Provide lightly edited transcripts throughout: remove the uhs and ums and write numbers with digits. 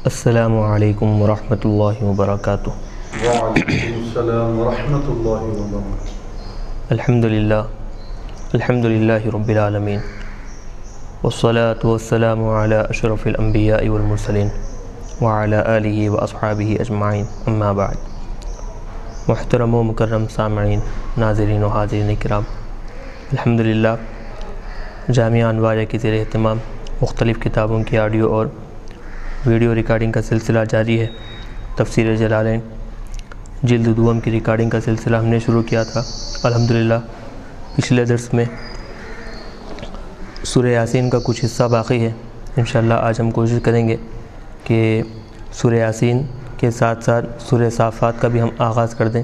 السلام علیکم ورحمۃ اللہ وبرکاتہ۔ وعلیکم السلام ورحمۃ اللہ وبرکاتہ۔ الحمد للہ رب العالمین، والصلاة والسلام علی اشرف الانبیاء والمرسلین وعلی آلہ واصحابہ اجمعین، اما بعد۔ محترم و مکرم سامعین، ناظرین و حاضرین کرام، الحمدللہ جامعہ انوار کے زیر اہتمام مختلف کتابوں کی آڈیو اور ویڈیو ریکارڈنگ کا سلسلہ جاری ہے۔ تفسیر جلالین جلد دوم کی ریکارڈنگ کا سلسلہ ہم نے شروع کیا تھا۔ الحمدللہ پچھلے درس میں سورہ یاسین کا کچھ حصہ باقی ہے۔ انشاءاللہ آج ہم کوشش کریں گے کہ سورہ یاسین کے ساتھ ساتھ سورہ صافات کا بھی ہم آغاز کر دیں۔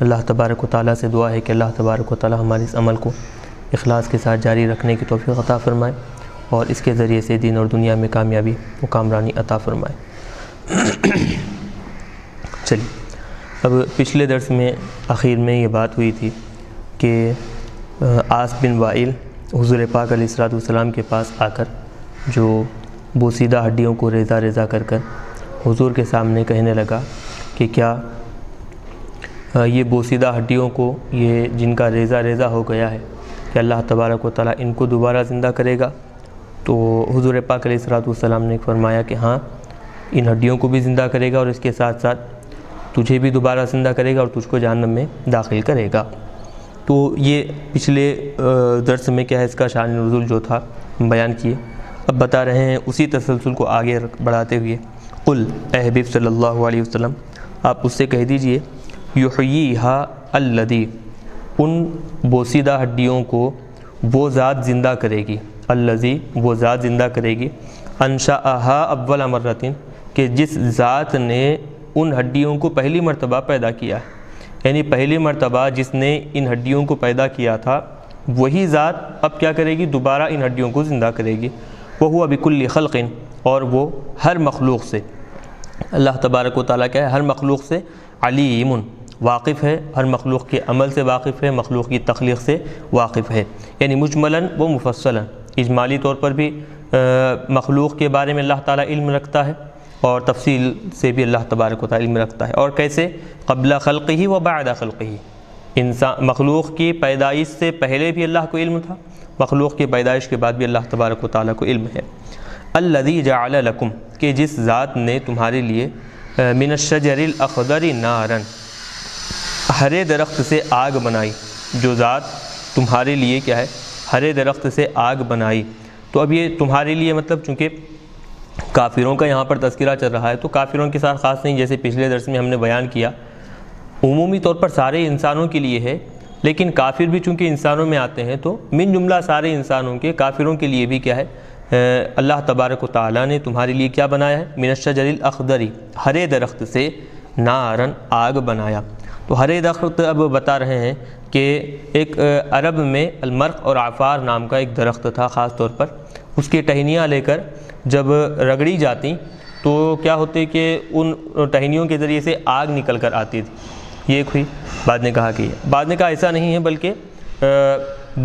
اللہ تبارک و تعالیٰ سے دعا ہے کہ اللہ تبارک و تعالیٰ ہمارے اس عمل کو اخلاص کے ساتھ جاری رکھنے کی توفیق عطا فرمائے اور اس کے ذریعے سے دین اور دنیا میں کامیابی و کامرانی عطا فرمائے۔ چلیے، اب پچھلے درس میں آخر میں یہ بات ہوئی تھی کہ عاص بن وائل حضور پاک علیہ الصلوۃ والسلام کے پاس آ کر جو بوسیدہ ہڈیوں کو ریزہ ریزہ کر کر حضور کے سامنے کہنے لگا کہ کیا یہ بوسیدہ ہڈیوں کو یہ جن کا ریزہ ریزہ ہو گیا ہے کہ اللہ تبارک و تعالیٰ ان کو دوبارہ زندہ کرے گا؟ تو حضور پاک علیہ الصلوۃ والسلام نے فرمایا کہ ہاں، ان ہڈیوں کو بھی زندہ کرے گا اور اس کے ساتھ ساتھ تجھے بھی دوبارہ زندہ کرے گا اور تجھ کو جہنم میں داخل کرے گا۔ تو یہ پچھلے درس میں کیا ہے اس کا شان نزول جو تھا ہم بیان کیے۔ اب بتا رہے ہیں اسی تسلسل کو آگے بڑھاتے ہوئے، قل، اے حبیب صلی اللہ علیہ وسلم آپ اس سے کہہ دیجئے، یحییہا الذی، ان بوسیدہ ہڈیوں کو وہ ذات زندہ کرے گی، الذی، وہ ذات زندہ کرے گی، انشأہا اول مرۃ، کہ جس ذات نے ان ہڈیوں کو پہلی مرتبہ پیدا کیا ہے، یعنی پہلی مرتبہ جس نے ان ہڈیوں کو پیدا کیا تھا وہی ذات اب کیا کرے گی؟ دوبارہ ان ہڈیوں کو زندہ کرے گی۔ وہو بکل خلق، اور وہ ہر مخلوق سے، اللہ تبارک و تعالیٰ کیا ہے؟ ہر مخلوق سے علیم، واقف ہے، ہر مخلوق کے عمل سے واقف ہے، مخلوق کی تخلیق سے واقف ہے، یعنی مجملاً و مفصلاً، اجمالی طور پر بھی مخلوق کے بارے میں اللہ تعالیٰ علم رکھتا ہے اور تفصیل سے بھی اللہ تبارک و تعالیٰ علم رکھتا ہے۔ اور کیسے؟ قبل خلقہ و بعد خلقہ، انسان مخلوق کی پیدائش سے پہلے بھی اللہ کو علم تھا، مخلوق کی پیدائش کے بعد بھی اللہ تبارک و تعالیٰ کو علم ہے۔ الذی جعل لکم، کہ جس ذات نے تمہارے لیے من الشجر الاخضر نارا، ہرے درخت سے آگ بنائی، جو ذات تمہارے لیے کیا ہے؟ ہرے درخت سے آگ بنائی۔ تو اب یہ تمہارے لیے مطلب چونکہ کافروں کا یہاں پر تذکرہ چل رہا ہے تو کافروں کے ساتھ خاص نہیں، جیسے پچھلے درس میں ہم نے بیان کیا عمومی طور پر سارے انسانوں کے لیے ہے، لیکن کافر بھی چونکہ انسانوں میں آتے ہیں تو من جملہ سارے انسانوں کے، کافروں کے لیے بھی کیا ہے؟ اللہ تبارک و تعالیٰ نے تمہارے لیے کیا بنایا ہے؟ من الشجر الاخضر، ہرے درخت سے نارن، آگ بنایا۔ تو ہرے درخت اب بتا رہے ہیں کہ ایک عرب میں المرق اور عفار نام کا ایک درخت تھا، خاص طور پر اس کی ٹہنیاں لے کر جب رگڑی جاتی تو کیا ہوتے کہ ان ٹہنیوں کے ذریعے سے آگ نکل کر آتی تھی۔ یہ ایک ہوئی۔ بعد نے کہا کہ بعد نے کہا ایسا نہیں ہے، بلکہ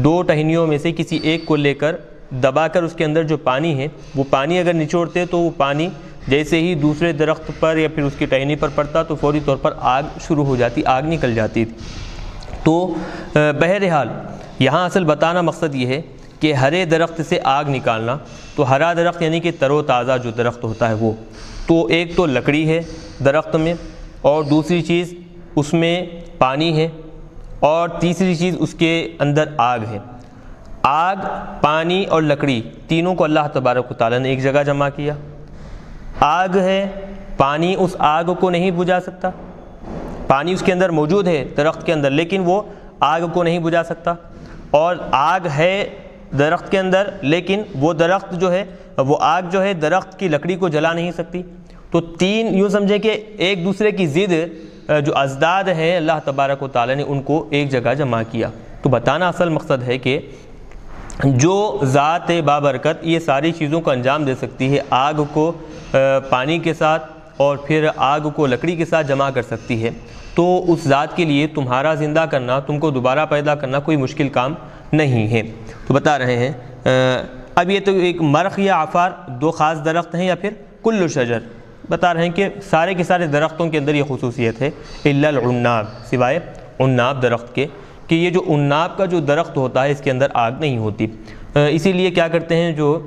دو ٹہنیوں میں سے کسی ایک کو لے کر دبا کر اس کے اندر جو پانی ہے وہ پانی اگر نچوڑتے تو وہ پانی جیسے ہی دوسرے درخت پر یا پھر اس کی ٹہنی پر پڑتا تو فوری طور پر آگ شروع ہو جاتی، آگ نکل جاتی تھی۔ تو بہرحال یہاں اصل بتانا مقصد یہ ہے کہ ہرے درخت سے آگ نکالنا، تو ہرا درخت یعنی کہ تر و تازہ جو درخت ہوتا ہے وہ، تو ایک تو لکڑی ہے درخت میں، اور دوسری چیز اس میں پانی ہے، اور تیسری چیز اس کے اندر آگ ہے۔ آگ، پانی اور لکڑی تینوں کو اللہ تبارک و تعالیٰ نے ایک جگہ جمع کیا۔ آگ ہے، پانی اس آگ کو نہیں بجھا سکتا، پانی اس کے اندر موجود ہے درخت کے اندر لیکن وہ آگ کو نہیں بجھا سکتا، اور آگ ہے درخت کے اندر لیکن وہ درخت جو ہے وہ آگ جو ہے درخت کی لکڑی کو جلا نہیں سکتی۔ تو تین یوں سمجھے کہ ایک دوسرے کی ضد جو ازداد ہیں اللہ تبارک و تعالیٰ نے ان کو ایک جگہ جمع کیا۔ تو بتانا اصل مقصد ہے کہ جو ذات بابرکت یہ ساری چیزوں کو انجام دے سکتی ہے، آگ کو پانی کے ساتھ اور پھر آگ کو لکڑی کے ساتھ جمع کر سکتی ہے، تو اس ذات کے لیے تمہارا زندہ کرنا، تم کو دوبارہ پیدا کرنا کوئی مشکل کام نہیں ہے۔ تو بتا رہے ہیں اب یہ تو ایک مرخ یا عفار دو خاص درخت ہیں یا پھر کل شجر، بتا رہے ہیں کہ سارے کے سارے درختوں کے اندر یہ خصوصیت ہے الا العناب، سوائے عناب درخت کے، کہ یہ جو عناب کا جو درخت ہوتا ہے اس کے اندر آگ نہیں ہوتی۔ اسی لیے کیا کرتے ہیں، جو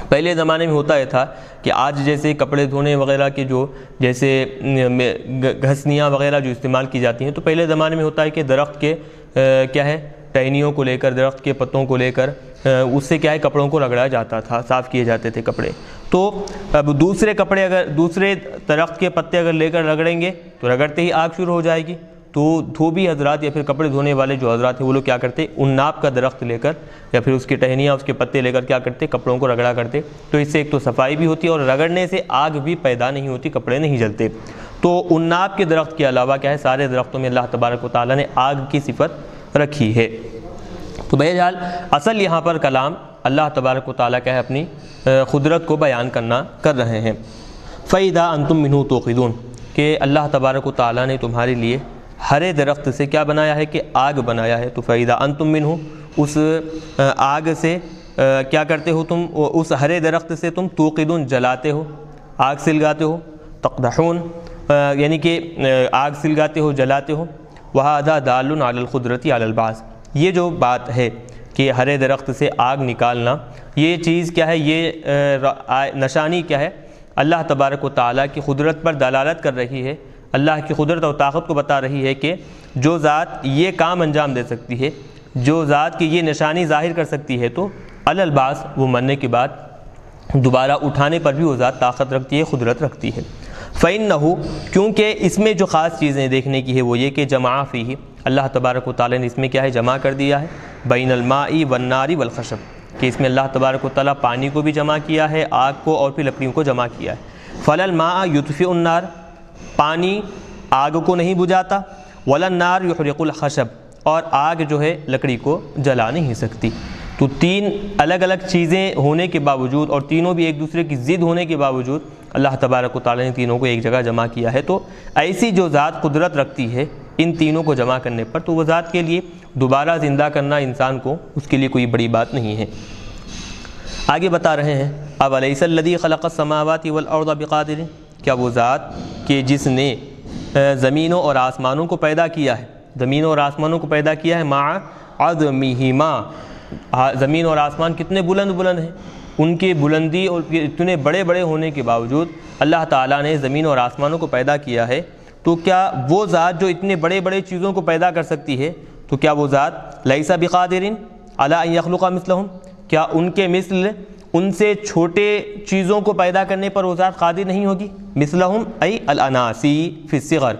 پہلے زمانے میں ہوتا یہ تھا کہ آج جیسے کپڑے دھونے وغیرہ کے جو جیسے گھسنیاں وغیرہ جو استعمال کی جاتی ہیں، تو پہلے زمانے میں ہوتا ہے کہ درخت کے کیا ہے ٹہنیوں کو لے کر، درخت کے پتوں کو لے کر اس سے کیا ہے کپڑوں کو رگڑا جاتا تھا، صاف کیے جاتے تھے کپڑے۔ تو اب دوسرے کپڑے اگر دوسرے درخت کے پتے اگر لے کر رگڑیں گے تو رگڑتے ہی آگ شروع ہو جائے گی۔ تو دھوبی حضرات یا پھر کپڑے دھونے والے جو حضرات ہیں وہ لوگ کیا کرتے، عناب کا درخت لے کر یا پھر اس کی ٹہنیاں، اس کے پتے لے کر کیا کرتے، کپڑوں کو رگڑا کرتے۔ تو اس سے ایک تو صفائی بھی ہوتی ہے اور رگڑنے سے آگ بھی پیدا نہیں ہوتی، کپڑے نہیں جلتے۔ تو عناب کے درخت کے علاوہ کیا ہے سارے درختوں میں اللہ تبارک و تعالیٰ نے آگ کی صفت رکھی ہے۔ تو بہرحال اصل یہاں پر کلام اللہ تبارک و تعالیٰ کا ہے اپنی قدرت کو بیان کر رہے ہیں۔ فَإِذَا أَنْتُم مِّنْهُ تُوقِدُونَ، کہ اللہ تبارک و تعالیٰ نے تمہارے لیے ہرے درخت سے کیا بنایا ہے کہ آگ بنایا ہے۔ تو فَإِذَا أَنْتُم مِّنْهُ، اس آگ سے کیا کرتے ہو تم، اس ہرے درخت سے تم توقدون جلاتے ہو، آگ سلگاتے ہو، تقدحون یعنی کہ آگ سلگاتے ہو، جلاتے ہو۔ وَهَذَا دَالٌ عَلَى الْقُدْرَةِ عَلَى الْبَعْثِ، یہ جو بات ہے کہ ہرے درخت سے آگ نکالنا، یہ چیز کیا ہے، یہ نشانی کیا ہے، اللہ تبارک و تعالیٰ کی قدرت پر دلالت کر رہی ہے، اللہ کی قدرت اور طاقت کو بتا رہی ہے کہ جو ذات یہ کام انجام دے سکتی ہے، جو ذات کی یہ نشانی ظاہر کر سکتی ہے، تو علی البعث، وہ مرنے کے بعد دوبارہ اٹھانے پر بھی وہ ذات طاقت رکھتی ہے، قدرت رکھتی ہے۔ فَإِنَّهُ، کیونکہ اس میں جو خاص چیزیں دیکھنے کی ہے وہ یہ کہ جمع فیہ، اللہ تبارک و تعالیٰ نے اس میں کیا ہے جمع کر دیا ہے، بین الماء والنار والخشب، کہ اس میں اللہ تبارک و تعالیٰ پانی کو بھی جمع کیا ہے، آگ کو اور پھر لکڑیوں کو جمع کیا ہے۔ فَلَا الْمَاءَ يُطْفِئُ النَّارَ، پانی آگ کو نہیں بجھاتا، وَلَا النَّارُ يُحْرِقُ الْخَشَبَ، اور آگ جو ہے لکڑی کو جلا نہیں سکتی۔ تو تین الگ الگ چیزیں ہونے کے باوجود اور تینوں بھی ایک دوسرے کی ضد ہونے کے باوجود اللہ تبارک و تعالیٰ نے تینوں کو ایک جگہ جمع کیا ہے۔ تو ایسی جو ذات قدرت رکھتی ہے ان تینوں کو جمع کرنے پر، تو وہ ذات کے لیے دوبارہ زندہ کرنا انسان کو اس کے لیے کوئی بڑی بات نہیں ہے۔ آگے بتا رہے ہیں أَوَلَيْسَ الَّذِي خَلَقَ السَّمَاوَاتِ وَالْأَرْضَ بِقَادِرٍ، کیا وہ ذات کہ جس نے زمینوں اور آسمانوں کو پیدا کیا ہے، زمینوں اور آسمانوں کو پیدا کیا ہے، مع عظمہما، زمین اور آسمان کتنے بلند بلند ہیں، ان کی بلندی اور اتنے بڑے بڑے ہونے کے باوجود اللہ تعالیٰ نے زمین اور آسمانوں کو پیدا کیا ہے۔ تو کیا وہ ذات جو اتنے بڑے بڑے چیزوں کو پیدا کر سکتی ہے، تو کیا وہ ذات لیس بقادر علی ان یخلق مثلہم، کیا ان کے مثل ان سے چھوٹے چیزوں کو پیدا کرنے پر وہ ذات قادر نہیں ہوگی؟ مثلہم ای الاناسی فی الصغر،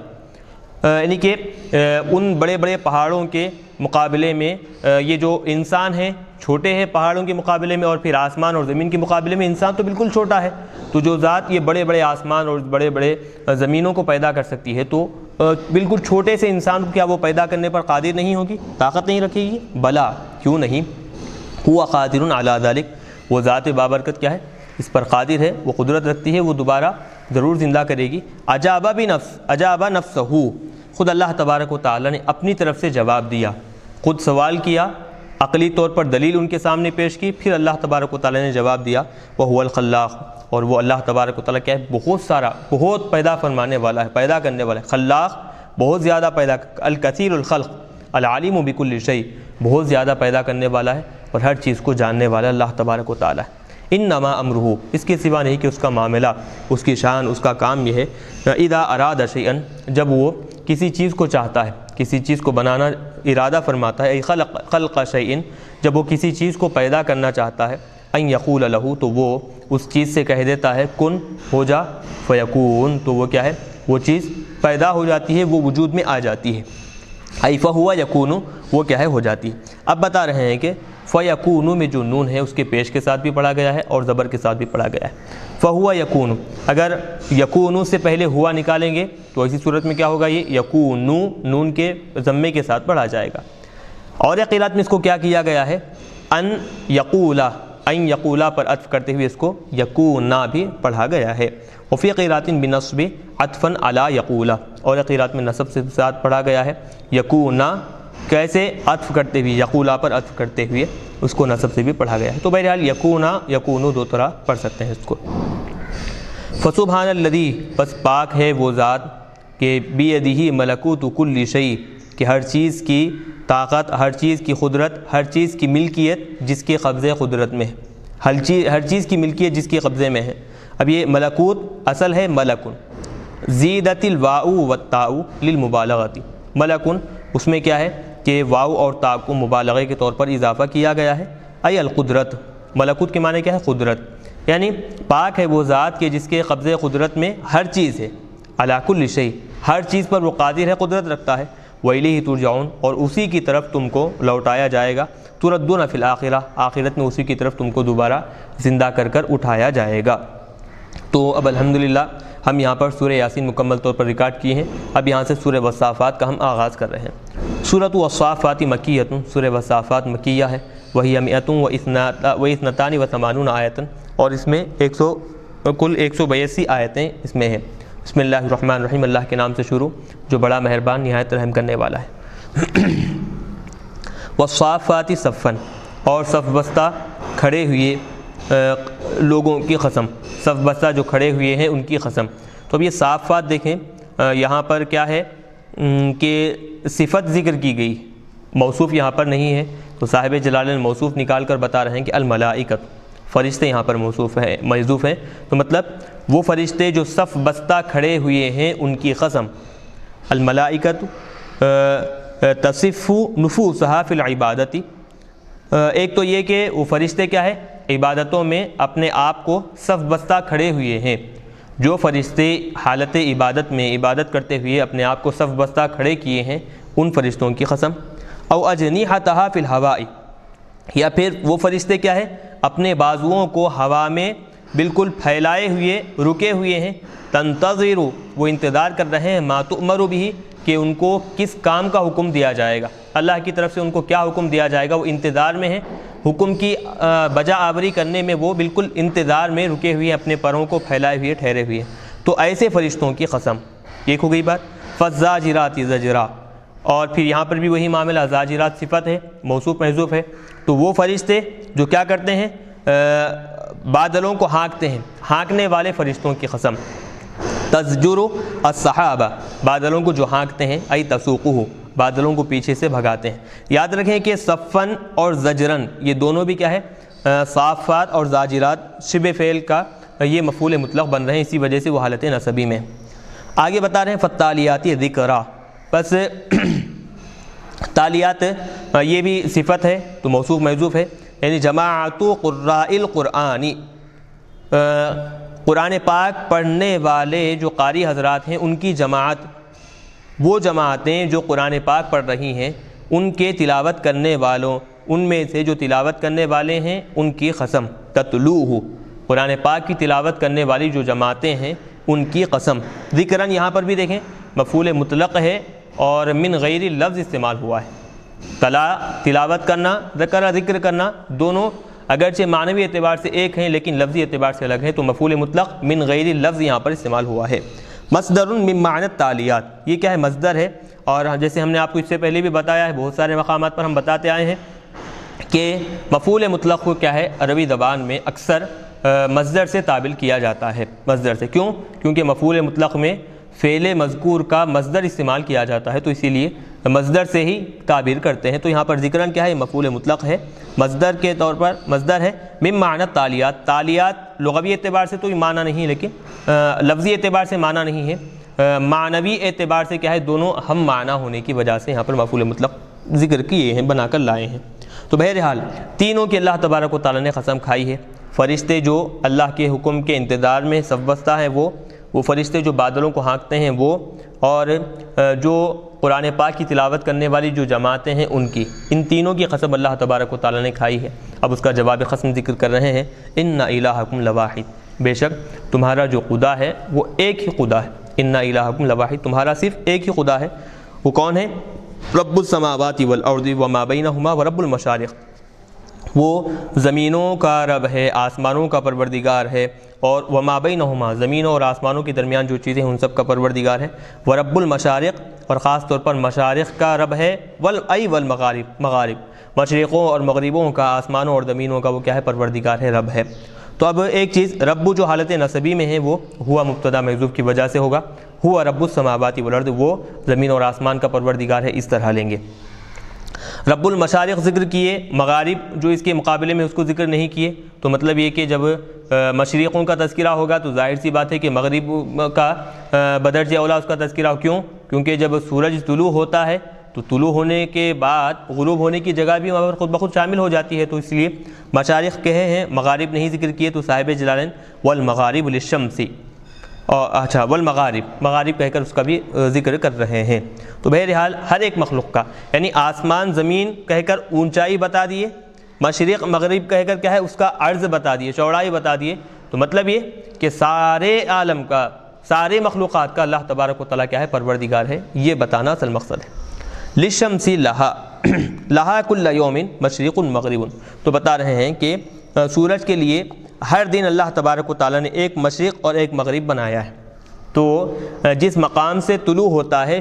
یعنی کہ ان بڑے بڑے پہاڑوں کے مقابلے میں یہ جو انسان ہے چھوٹے ہیں پہاڑوں کے مقابلے میں، اور پھر آسمان اور زمین کے مقابلے میں انسان تو بالکل چھوٹا ہے۔ تو جو ذات یہ بڑے بڑے آسمان اور بڑے بڑے زمینوں کو پیدا کر سکتی ہے، تو بالکل چھوٹے سے انسان کو کیا وہ پیدا کرنے پر قادر نہیں ہوگی، طاقت نہیں رکھے گی؟ بلا، کیوں نہیں، هو قادر علی ذلک، وہ ذات بابرکت کیا ہے، اس پر قادر ہے، وہ قدرت رکھتی ہے، وہ دوبارہ ضرور زندہ کرے گی۔ اجاب نفسہ، خود اللہ تبارک و تعالیٰ نے اپنی طرف سے جواب دیا، خود سوال کیا، عقلی طور پر دلیل ان کے سامنے پیش کی، پھر اللہ تبارک و تعالیٰ نے جواب دیا، وَهُوَ الْخَلَّاقُ، اور وہ اللہ تبارک و تعالیٰ کیا ہے، بہت سارا، بہت پیدا فرمانے والا ہے، پیدا کرنے والا ہے، خلاق، بہت زیادہ پیدا، الکثیر الخلق، العالم بکل شیء، بہت زیادہ پیدا کرنے والا ہے اور ہر چیز کو جاننے والا اللہ تبارک و تعالیٰ ہے۔ انما امرہ، اس کے سوا نہیں کہ اس کا معاملہ، اس کی شان، اس کا کام یہ ہے، اذا اراد شیئا، جب وہ کسی چیز کو چاہتا ہے، کسی چیز کو بنانا ارادہ فرماتا ہے، خلق شیئا، جب وہ کسی چیز کو پیدا کرنا چاہتا ہے، ان یقول لہ، تو وہ اس چیز سے کہہ دیتا ہے کن، ہو جا، فیکون، تو وہ کیا ہے، وہ چیز پیدا ہو جاتی ہے، وہ وجود میں آ جاتی ہے، ای فہو یکون، وہ کیا ہے، ہو جاتی ہے۔ اب بتا رہے ہیں کہ فیکون میں جو نون ہے اس کے پیش کے ساتھ بھی پڑھا گیا ہے اور زبر کے ساتھ بھی پڑھا گیا ہے۔ فہو یکون، اگر یکون سے پہلے ہوا نکالیں گے تو ایسی صورت میں کیا ہوگا، یہ یکون نون کے ضمے کے ساتھ پڑھا جائے گا۔ اور قرات میں اس کو کیا کیا گیا ہے، ان یقولا، ان یقولا پر عطف کرتے ہوئے اس کو یکونا بھی پڑھا گیا ہے۔ وفی قرات بنصب عطفا علی یقولا، اور قرات میں نصب سے ساتھ پڑھا گیا ہے، یکونا کیسے، عطف کرتے ہوئے، یقولا پر عطف کرتے ہوئے اس کو نصب سے بھی پڑھا گیا ہے۔ تو بہرحال یکونا، یکونو دو طرح پڑھ سکتے ہیں اس کو۔ فسبحان الذی، بس پاک ہے وہ ذات کہ بیدہ ملکوت کل شیء، کہ ہر چیز کی طاقت، ہر چیز کی قدرت، ہر چیز کی ملکیت جس کے قبضے قدرت میں ہے، ہر چیز کی ملکیت جس کے قبضے میں ہے۔ اب یہ ملکوت اصل ہے ملکن، زیدت الواؤ والتاء للمبالغۃ، ملکن اس میں کیا ہے کہ واؤ اور تا کو مبالغے کے طور پر اضافہ کیا گیا ہے۔ ای القدرت، ملکوت کے معنی کیا ہے؟ قدرت، یعنی پاک ہے وہ ذات کہ جس کے قبضے قدرت میں ہر چیز ہے، علی کل شیء، ہر چیز پر وہ قادر ہے، قدرت رکھتا ہے۔ وَإِلَيْهِ تُرْجَعُونَ، اور اسی کی طرف تم کو لوٹایا جائے گا۔ تُرَدُّونَ فِي الْآخِرَةِ، آخرت میں اسی کی طرف تم کو دوبارہ زندہ کر اٹھایا جائے گا۔ تو اب الحمدللہ ہم یہاں پر سورہ یاسین مکمل طور پر ریکارڈ کیے ہیں۔ اب یہاں سے سورہ والصافات کا ہم آغاز کر رہے ہیں۔ سورۃ والصافات مکیۃ، سورہ والصافات مکیہ ہے، وہی 182 آیتن، اور اس میں کل 182 آیتیں اس میں ہیں۔ بسم اللہ الرحمن الرحیم، اللہ کے نام سے شروع جو بڑا مہربان نہایت رحم کرنے والا ہے۔ والصافات صفا، اور صف بستہ کھڑے ہوئے لوگوں کی قسم، صف بستہ جو کھڑے ہوئے ہیں ان کی قسم۔ تو اب یہ صافات دیکھیں، یہاں پر کیا ہے کہ صفت ذکر کی گئی، موصوف یہاں پر نہیں ہے، تو صاحب جلالین موصوف نکال کر بتا رہے ہیں کہ الملائکۃ، فرشتے یہاں پر موصوف ہیں، محذوف ہیں، تو مطلب وہ فرشتے جو صف بستہ کھڑے ہوئے ہیں ان کی قسم۔ الملائکۃ تصف نفوسها فی العبادۃ، ایک تو یہ کہ وہ فرشتے کیا ہے، عبادتوں میں اپنے آپ کو صف بستہ کھڑے ہوئے ہیں۔ جو فرشتے حالت عبادت میں عبادت کرتے ہوئے اپنے آپ کو صف بستہ کھڑے کیے ہیں ان فرشتوں کی قسم۔ او اجنحتھا فی الہواء، یا پھر وہ فرشتے کیا ہے، اپنے بازوؤں کو ہوا میں بالکل پھیلائے ہوئے رکے ہوئے ہیں۔ تنتظر، وہ انتظار کر رہے ہیں، ما تؤمر بھی، کہ ان کو کس کام کا حکم دیا جائے گا، اللہ کی طرف سے ان کو کیا حکم دیا جائے گا، وہ انتظار میں ہیں، حکم کی بجا آوری کرنے میں وہ بالکل انتظار میں رکے ہوئے، اپنے پروں کو پھیلائے ہوئے ٹھہرے ہوئے۔ تو ایسے فرشتوں کی قسم، ایک ہو گئی بات۔ فالزاجرات زجرا، اور پھر یہاں پر بھی وہی معاملہ، زاجرات صفت ہے، موصوف محذوف ہے، تو وہ فرشتے جو کیا کرتے ہیں، بادلوں کو ہانکتے ہیں، ہانکنے والے فرشتوں کی قسم۔ تزجر السحابہ، بادلوں کو جو ہانکتے ہیں، ای تسوقہ، بادلوں کو پیچھے سے بھگاتے ہیں۔ یاد رکھیں کہ صفن اور زجرن یہ دونوں بھی کیا ہے، صافات اور زاجرات شبہ فعل کا یہ مفعول مطلق بن رہے ہیں، اسی وجہ سے وہ حالت نصبی میں۔ آگے بتا رہے ہیں فالتالیات ذکرا، بس تالیات یہ بھی صفت ہے تو موصوف محذوف ہے، یعنی جماعت قراء القرآن، قرآن پاک پڑھنے والے جو قاری حضرات ہیں ان کی جماعت، وہ جماعتیں جو قرآن پاک پڑھ رہی ہیں ان کے تلاوت کرنے والوں، ان میں سے جو تلاوت کرنے والے ہیں ان کی قسم۔ تتلوہ، قرآن پاک کی تلاوت کرنے والی جو جماعتیں ہیں ان کی قسم۔ ذکراً یہاں پر بھی دیکھیں مفعول مطلق ہے اور من غیر لفظ استعمال ہوا ہے۔ تلاوت کرنا، ذکر کرنا، دونوں اگرچہ معنوی اعتبار سے ایک ہیں لیکن لفظی اعتبار سے الگ ہیں، تو مفعول مطلق من غیر لفظ یہاں پر استعمال ہوا ہے۔ مصدر من معنی التالیات، یہ کیا ہے، مصدر ہے، اور جیسے ہم نے آپ کو اس سے پہلے بھی بتایا ہے، بہت سارے مقامات پر ہم بتاتے آئے ہیں کہ مفعول مطلق کو کیا ہے، عربی زبان میں اکثر مصدر سے تعبیر کیا جاتا ہے، مصدر سے۔ کیوں؟ کیونکہ مفعول مطلق میں فعل مذکور کا مصدر استعمال کیا جاتا ہے، تو اسی لیے مصدر سے ہی تعبیر کرتے ہیں۔ تو یہاں پر ذکراً کیا ہے، مفعول مطلق ہے، مصدر کے طور پر مصدر ہے۔ من معنی تالیات، تالیات لغوی اعتبار سے تو یہ معنی نہیں، لیکن لفظی اعتبار سے معنی نہیں ہے، معنوی اعتبار سے کیا ہے، دونوں ہم معنی ہونے کی وجہ سے یہاں پر مفعول مطلق ذکر کیے ہیں، بنا کر لائے ہیں۔ تو بہرحال تینوں کی اللہ تبارک و تعالیٰ نے قسم کھائی ہے۔ فرشتے جو اللہ کے حکم کے انتظار میں صف بستہ ہیں وہ فرشتے جو بادلوں کو ہانکتے ہیں وہ، اور جو قرآن پاک کی تلاوت کرنے والی جو جماعتیں ہیں ان کی، ان تینوں کی قسم اللہ تبارک و تعالیٰ نے کھائی ہے۔ اب اس کا جواب قسم ذکر کر رہے ہیں، ان الہکم لواحد، بے شک تمہارا جو خدا ہے وہ ایک ہی خدا ہے۔ ان الہکم لواحد، تمہارا صرف ایک ہی خدا ہے، وہ کون ہے؟ رب السماوات والارض وما بینہما ورب المشارق، وہ زمینوں کا رب ہے، آسمانوں کا پروردگار ہے، اور وما بینہما، زمینوں اور آسمانوں کے درمیان جو چیزیں ہیں ان سب کا پروردگار ہے، ورب المشارق، اور خاص طور پر مشارق کا رب ہے، والمغارب، مغارب، مشرقوں اور مغربوں کا، آسمانوں اور زمینوں کا وہ کیا ہے، پروردگار ہے، رب ہے۔ تو اب ایک چیز، رب جو حالت نصبی میں ہے وہ ہوا مبتدا محذوف کی وجہ سے ہوگا، ہوا رب السماوات والارض، وہ زمین اور آسمان کا پروردگار ہے، اس طرح لیں گے۔ رب المشارق ذکر کیے، مغارب جو اس کے مقابلے میں اس کو ذکر نہیں کیے، تو مطلب یہ کہ جب مشرقوں کا تذکرہ ہوگا تو ظاہر سی بات ہے کہ مغرب کا بدرجہ اولا اس کا تذکرہ ہو۔ کیوں؟ کیونکہ جب سورج طلوع ہوتا ہے تو طلوع ہونے کے بعد غروب ہونے کی جگہ بھی وہاں پر خود بخود شامل ہو جاتی ہے، تو اس لیے مشارق کہے ہیں، مغارب نہیں ذکر کیے، تو صاحب جلالین والمغارب للشمس، اچھا والمغارب، مغارب کہہ کر اس کا بھی ذکر کر رہے ہیں۔ تو بہرحال ہر ایک مخلوق کا، یعنی آسمان زمین کہہ کر اونچائی بتا دیے، مشرق مغرب کہہ کر کیا ہے اس کا عرض بتا دیے، چوڑائی بتا دیے، تو مطلب یہ کہ سارے عالم کا، سارے مخلوقات کا اللہ تبارک و تعالیٰ کیا ہے پروردگار ہے، یہ بتانا اصل مقصد ہے۔ للشمس لہا لہا کل یوم مشرق مغرب، تو بتا رہے ہیں کہ سورج کے لیے ہر دن اللہ تبارک و تعالیٰ نے ایک مشرق اور ایک مغرب بنایا ہے۔ تو جس مقام سے طلوع ہوتا ہے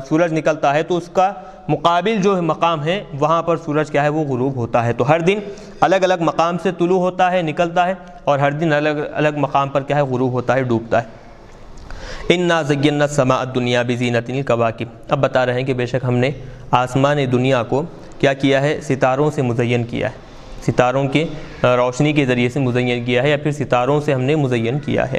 سورج نکلتا ہے تو اس کا مقابل جو مقام ہے وہاں پر سورج کیا ہے وہ غروب ہوتا ہے۔ تو ہر دن الگ الگ مقام سے طلوع ہوتا ہے، نکلتا ہے، اور ہر دن الگ الگ مقام پر کیا ہے غروب ہوتا ہے، ڈوبتا ہے۔ انا زینا السماء الدنیا بزینۃ الکواکب، اب بتا رہے ہیں کہ بے شک ہم نے آسمان دنیا کو کیا کیا ہے، ستاروں سے مزین کیا ہے، ستاروں کے روشنی کے ذریعے سے مزین کیا ہے، یا پھر ستاروں سے ہم نے مزین کیا ہے۔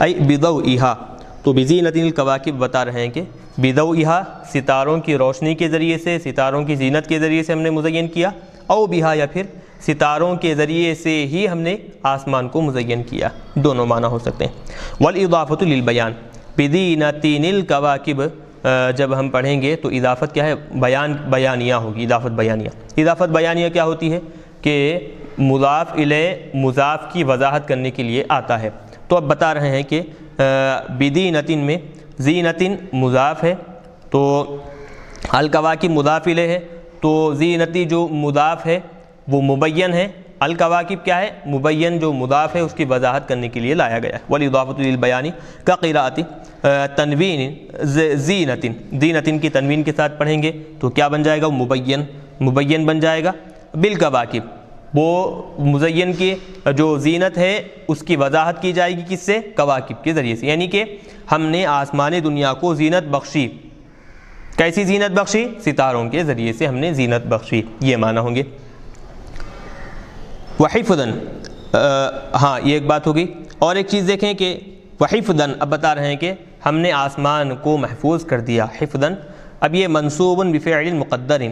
ای بضوئہا، تو بزینۃ الکواکب بتا رہے ہیں کہ بضوئہا ستاروں کی روشنی کے ذریعے سے، ستاروں کی زینت کے ذریعے سے ہم نے مزین کیا، او بہا، یا پھر ستاروں کے ذریعے سے ہی ہم نے آسمان کو مزین کیا، دونوں معنی ہو سکتے ہیں۔ والاضافۃ للبیان بزینۃ الکواکب، جب ہم پڑھیں گے تو اضافت کیا ہے، بیانیہ ہوگی، اضافت بیانیہ۔ اضافت بیانیہ کیا ہوتی ہے کہ مضاف الیہ مضاف کی وضاحت کرنے کے لیے آتا ہے۔ تو اب بتا رہے ہیں کہ بدینۃ میں زینۃ مضاف ہے، تو الکواکب مضاف الیہ ہے، تو زینتی جو مضاف ہے وہ مبین ہے، الکواکب کیا ہے مبین، جو مضاف ہے اس کی وضاحت کرنے کے لیے لایا گیا ہے۔ والاضافۃ للبیان کقراءۃ تنوین زینۃ، زینۃ کی تنوین کے ساتھ پڑھیں گے تو کیا بن جائے گا، مبین، مبین بن جائے گا۔ بالکواکب، وہ مزین کی جو زینت ہے اس کی وضاحت کی جائے گی کس سے، کواکب کے ذریعے سے، یعنی کہ ہم نے آسمان دنیا کو زینت بخشی۔ کیسی زینت بخشی؟ ستاروں کے ذریعے سے ہم نے زینت بخشی، یہ معنی ہوں گے۔ وحفظاً، ہاں یہ ایک بات ہوگی، اور ایک چیز دیکھیں کہ وحفظاً، اب بتا رہے ہیں کہ ہم نے آسمان کو محفوظ کر دیا، حفظاً، اب یہ منصوب بفعل مقدر،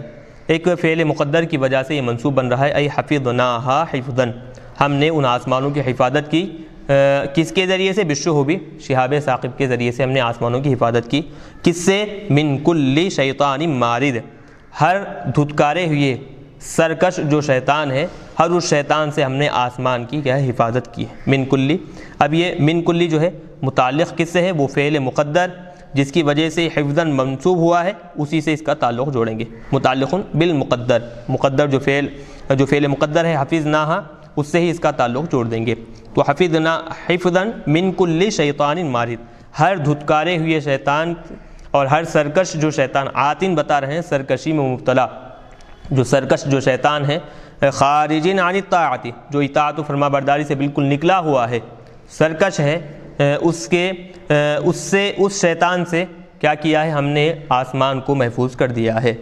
ایک فعل مقدر کی وجہ سے یہ منصوب بن رہا ہے، ای حفظناہا حفظاً، ہم نے ان آسمانوں کی حفاظت کی، کس کے ذریعے سے، بالشہب، شہاب ثاقب کے ذریعے سے ہم نے آسمانوں کی حفاظت کی، کس سے، من کل شیطان مارد، ہر دھتکارے ہوئے سرکش جو شیطان ہے، ہر اس شیطان سے ہم نے آسمان کی کیا ہے حفاظت کی ہے، من کلی۔ اب یہ من کلی جو ہے متعلق کس سے ہے، وہ فعل مقدر جس کی وجہ سے حفظاً منصوب ہوا ہے، اسی سے اس کا تعلق جوڑیں گے، متعلق بالمقدر، مقدر جو فعل مقدر ہے حفظناہا، اس سے ہی اس کا تعلق جوڑ دیں گے۔ تو حفظاً من کل شیطان مارد، ہر دھتکارے ہوئے شیطان اور ہر سرکش جو شیطان، عاطن بتا رہے ہیں سرکشی میں مبتلا، جو سرکش جو شیطان ہے، خارجین عن الطاعت، جو اطاعت و فرما برداری سے بالکل نکلا ہوا ہے، سرکش ہے، اس شیطان سے کیا کیا ہے، ہم نے آسمان کو محفوظ کر دیا ہے۔